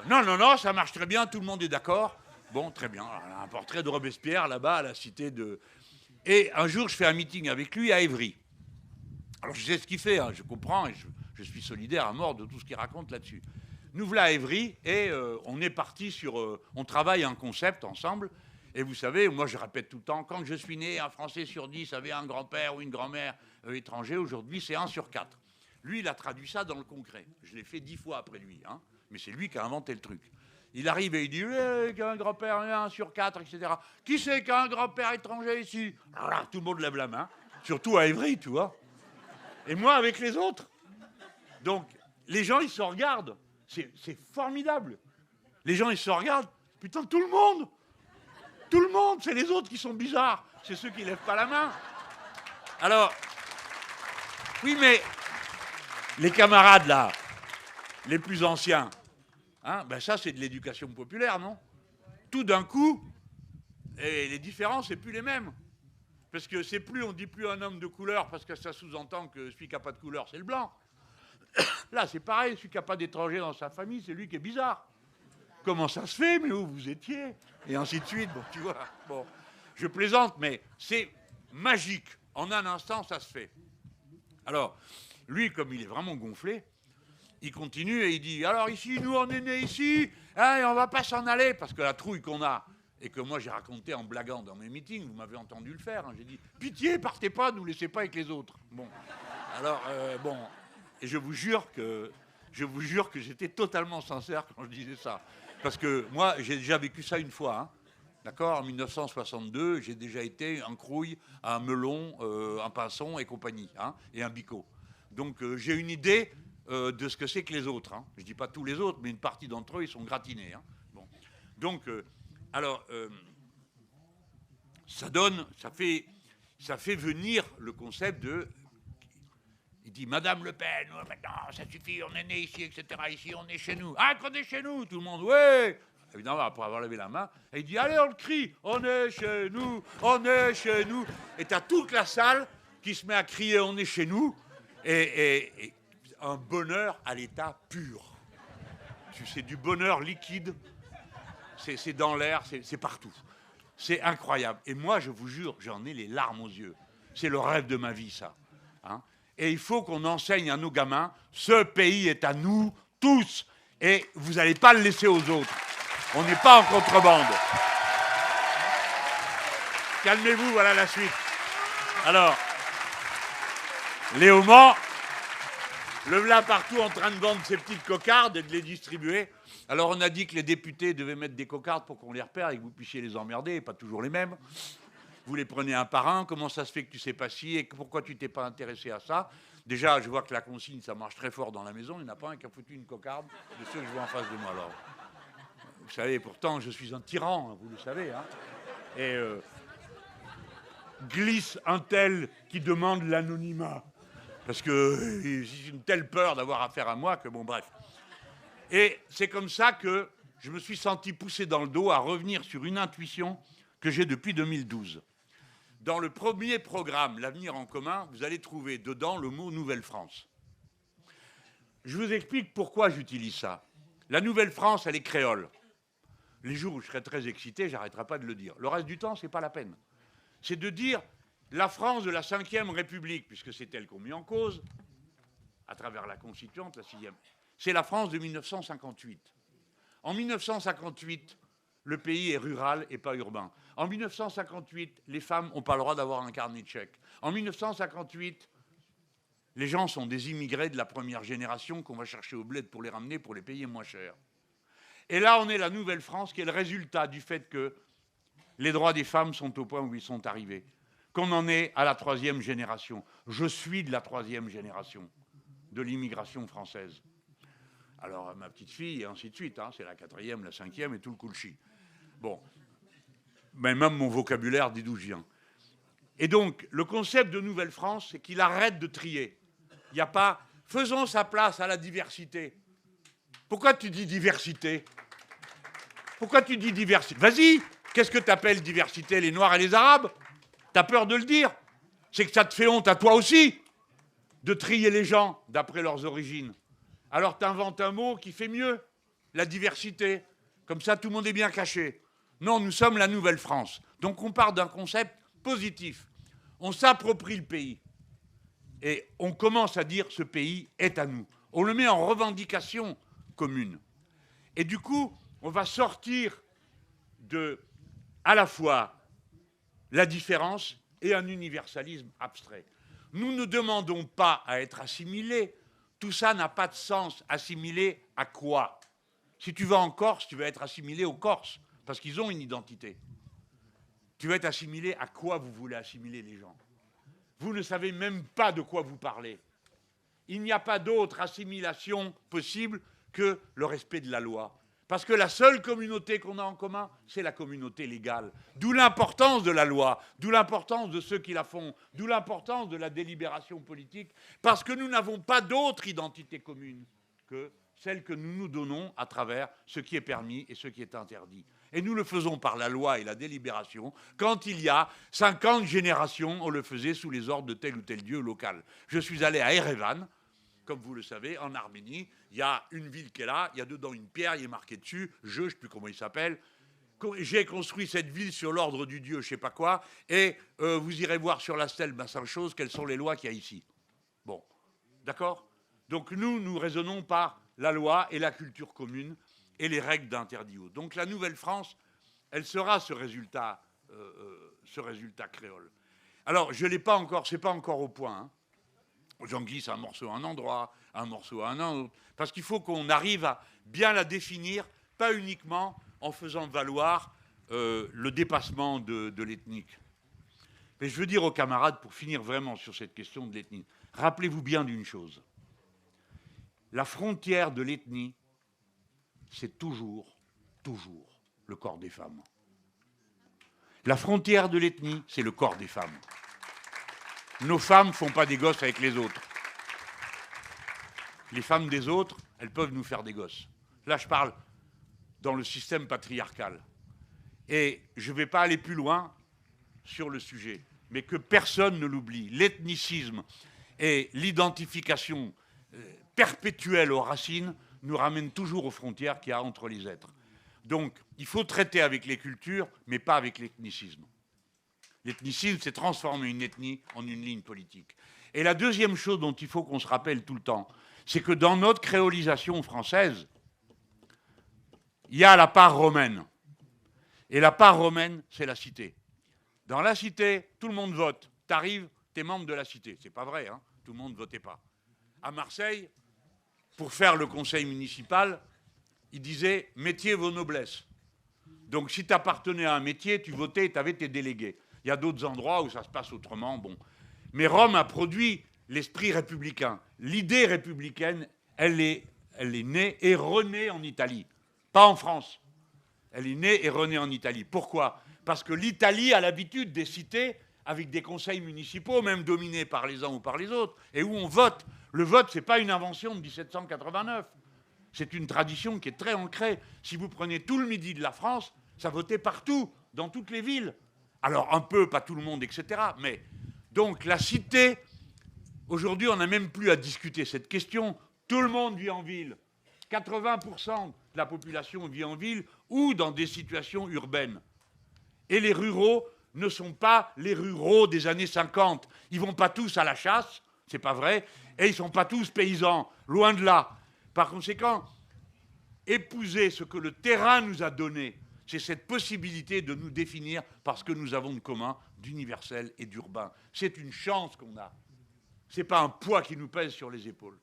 Non, ça marche très bien, tout le monde est d'accord. Bon, très bien, alors, un portrait de Robespierre là-bas à la cité de... Et un jour, je fais un meeting avec lui à Évry. Alors, je sais ce qu'il fait, hein, je comprends, et je suis solidaire à mort de tout ce qu'il raconte là-dessus. Nous voilà à Évry, et on est parti sur... on travaille un concept ensemble, et vous savez, moi je répète tout le temps, quand je suis né, un Français sur 10 avait un grand-père ou une grand-mère étranger, aujourd'hui c'est 1 sur 4. Lui, il a traduit ça dans le concret. Je l'ai fait 10 fois après lui, hein. Mais c'est lui qui a inventé le truc. Il arrive et il dit qu'un grand-père 1 sur 4, etc. Qui c'est qu'un grand-père étranger ici? Alors là, tout le monde lève la main, surtout à Évry, tu vois. Et moi, avec les autres. Donc, les gens, ils se regardent. C'est formidable. Les gens, ils se regardent. Putain, tout le monde, c'est les autres qui sont bizarres. C'est ceux qui lèvent pas la main. Alors, oui, mais les camarades, là, les plus anciens, hein, ben ça, c'est de l'éducation populaire, non? Tout d'un coup, et les différences, c'est plus les mêmes. Parce que c'est plus, on dit plus un homme de couleur, parce que ça sous-entend que celui qui n'a pas de couleur, c'est le blanc. Là, c'est pareil, celui qui n'a pas d'étranger dans sa famille, c'est lui qui est bizarre. Comment ça se fait? Mais où vous étiez? Et ainsi de suite, bon, tu vois. Bon, je plaisante, mais c'est magique. En un instant, ça se fait. Alors, lui, comme il est vraiment gonflé, il continue et il dit, alors ici, nous, on est nés ici, hein, et on ne va pas s'en aller, parce que la trouille qu'on a, et que moi j'ai raconté en blaguant dans mes meetings, vous m'avez entendu le faire, hein, j'ai dit, pitié, partez pas, ne nous laissez pas avec les autres. Bon, alors, et je vous jure que j'étais totalement sincère quand je disais ça. Parce que moi, j'ai déjà vécu ça une fois, hein. D'accord, en 1962, j'ai déjà été un Crouille, un Melon, un Pinson et compagnie, hein, et un Bicot. Donc j'ai une idée de ce que c'est que les autres. Hein. Je ne dis pas tous les autres, mais une partie d'entre eux, ils sont gratinés. Hein. Bon. Donc, ça fait venir le concept de... Il dit, Madame Le Pen, maintenant, ça suffit, on est né ici, etc. Ici, on est chez nous. Ah, qu'on est chez nous, tout le monde, ouais. Évidemment, après avoir levé la main, et il dit, allez, on le crie, on est chez nous, on est chez nous. Et t'as toute la salle qui se met à crier, on est chez nous, et un bonheur à l'état pur. C'est du bonheur liquide, c'est dans l'air, c'est partout. C'est incroyable. Et moi, je vous jure, j'en ai les larmes aux yeux. C'est le rêve de ma vie, ça. Hein? Et il faut qu'on enseigne à nos gamins, ce pays est à nous tous, et vous n'allez pas le laisser aux autres. On n'est pas en contrebande. Calmez-vous, voilà la suite. Alors, Léaumont, le voilà partout en train de vendre ses petites cocardes et de les distribuer. Alors on a dit que les députés devaient mettre des cocardes pour qu'on les repère et que vous puissiez les emmerder, pas toujours les mêmes. Vous les prenez un par un, comment ça se fait que tu sais pas si et pourquoi tu t'es pas intéressé à ça? Déjà, je vois que la consigne, ça marche très fort dans la maison, il n'y en a pas un qui a foutu une cocarde de ceux que je vois en face de moi. Alors, vous savez, pourtant, je suis un tyran, hein, vous le savez. Hein. Et glisse un tel qui demande l'anonymat. Parce que j'ai une telle peur d'avoir affaire à moi que, bon, bref. Et c'est comme ça que je me suis senti poussé dans le dos à revenir sur une intuition que j'ai depuis 2012. dans le premier programme, l'Avenir en commun, vous allez trouver dedans le mot Nouvelle-France. Je vous explique pourquoi j'utilise ça. La Nouvelle-France, elle est créole. Les jours où je serai très excité, j'arrêterai pas de le dire. Le reste du temps, c'est pas la peine. C'est de dire la France de la Ve République, puisque c'est elle qu'on met en cause, à travers la Constituante, la 6e. C'est la France de 1958. En 1958, le pays est rural et pas urbain. En 1958, les femmes n'ont pas le droit d'avoir un carnet de chèques. En 1958, les gens sont des immigrés de la première génération qu'on va chercher au bled pour les ramener, pour les payer moins cher. Et là, on est la Nouvelle-France, qui est le résultat du fait que les droits des femmes sont au point où ils sont arrivés, qu'on en est à la 3e génération. Je suis de la 3e génération de l'immigration française. Alors, ma petite fille, et ainsi de suite, hein, c'est la 4e, la 5e et tout le kulchi. Bon, mais même mon vocabulaire dit d'où je viens. Et donc, le concept de Nouvelle-France, c'est qu'il arrête de trier. Il n'y a pas « faisons sa place à la diversité ». Pourquoi tu dis diversité? Pourquoi tu dis diversité? Vas-y, qu'est-ce que tu appelles diversité? Les Noirs et les Arabes? T'as peur de le dire? C'est que ça te fait honte à toi aussi de trier les gens d'après leurs origines. Alors t'inventes un mot qui fait mieux, la diversité. Comme ça, tout le monde est bien caché. Non, nous sommes la Nouvelle-France. Donc on part d'un concept positif. On s'approprie le pays. Et on commence à dire ce pays est à nous. On le met en revendication commune. Et du coup, on va sortir de, à la fois, la différence et un universalisme abstrait. Nous ne demandons pas à être assimilés. Tout ça n'a pas de sens. Assimilé à quoi? Si tu vas en Corse, tu vas être assimilé aux Corses, parce qu'ils ont une identité. Tu vas être assimilé à quoi vous voulez assimiler les gens? Vous ne savez même pas de quoi vous parlez. Il n'y a pas d'autre assimilation possible que le respect de la loi. Parce que la seule communauté qu'on a en commun, c'est la communauté légale. D'où l'importance de la loi, d'où l'importance de ceux qui la font, d'où l'importance de la délibération politique, parce que nous n'avons pas d'autre identité commune que celle que nous nous donnons à travers ce qui est permis et ce qui est interdit. Et nous le faisons par la loi et la délibération. Quand il y a 50 générations, on le faisait sous les ordres de tel ou tel dieu local. Je suis allé à Erevan, comme vous le savez, en Arménie. Il y a une ville qui est là, il y a dedans une pierre, il est marqué dessus, je ne sais plus comment il s'appelle. J'ai construit cette ville sur l'ordre du dieu, je ne sais pas quoi, et vous irez voir sur la stèle, ma seule chose, quelles sont les lois qu'il y a ici. Bon, d'accord? Donc nous raisonnons par la loi et la culture commune et les règles d'interdit. Donc la Nouvelle-France, elle sera ce résultat créole. Alors, je l'ai pas encore, c'est pas encore au point. Hein. J'en glisse un morceau à un endroit, un morceau à un autre, parce qu'il faut qu'on arrive à bien la définir, pas uniquement en faisant valoir le dépassement de l'ethnique. Mais je veux dire aux camarades, pour finir vraiment sur cette question de l'ethnie, rappelez-vous bien d'une chose. La frontière de l'ethnie, c'est toujours le corps des femmes. La frontière de l'ethnie, c'est le corps des femmes. Nos femmes ne font pas des gosses avec les autres. Les femmes des autres, elles peuvent nous faire des gosses. Là, je parle dans le système patriarcal. Et je ne vais pas aller plus loin sur le sujet, mais que personne ne l'oublie. L'ethnicisme et l'identification perpétuelle aux racines nous ramènent toujours aux frontières qu'il y a entre les êtres. Donc, il faut traiter avec les cultures, mais pas avec l'ethnicisme. L'ethnicisme, c'est transformer une ethnie en une ligne politique. Et la deuxième chose dont il faut qu'on se rappelle tout le temps, c'est que dans notre créolisation française, il y a la part romaine. Et la part romaine, c'est la cité. Dans la cité, tout le monde vote. T'arrives, t'es membre de la cité. C'est pas vrai, hein, tout le monde ne votait pas. À Marseille, pour faire le conseil municipal, il disait « mettiez vos noblesses ». Donc si tu appartenais à un métier, tu votais et tu avais tes délégués. Il y a d'autres endroits où ça se passe autrement. Bon. Mais Rome a produit l'esprit républicain. L'idée républicaine, elle est née et renée en Italie, pas en France. Elle est née et renée en Italie. Pourquoi? Parce que l'Italie a l'habitude des cités avec des conseils municipaux, même dominés par les uns ou par les autres, et où on vote. Le vote, ce n'est pas une invention de 1789. C'est une tradition qui est très ancrée. Si vous prenez tout le midi de la France, ça votait partout, dans toutes les villes. Alors un peu, pas tout le monde, etc. Mais donc la cité, aujourd'hui on n'a même plus à discuter cette question. Tout le monde vit en ville. 80% de la population vit en ville ou dans des situations urbaines. Et les ruraux ne sont pas les ruraux des années 50. Ils ne vont pas tous à la chasse, c'est pas vrai, et ils ne sont pas tous paysans, loin de là. Par conséquent, épouser ce que le terrain nous a donné, c'est cette possibilité de nous définir par ce que nous avons de commun, d'universel et d'urbain. C'est une chance qu'on a. Ce n'est pas un poids qui nous pèse sur les épaules.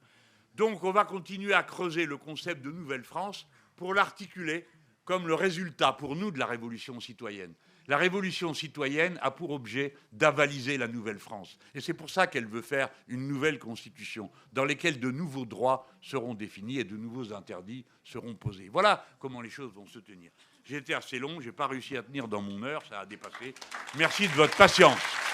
Donc on va continuer à creuser le concept de Nouvelle-France pour l'articuler comme le résultat pour nous de la révolution citoyenne. La révolution citoyenne a pour objet d'avaliser la Nouvelle-France. Et c'est pour ça qu'elle veut faire une nouvelle constitution dans laquelle de nouveaux droits seront définis et de nouveaux interdits seront posés. Voilà comment les choses vont se tenir. J'ai été assez long, je n'ai pas réussi à tenir dans mon heure, ça a dépassé. Merci de votre patience.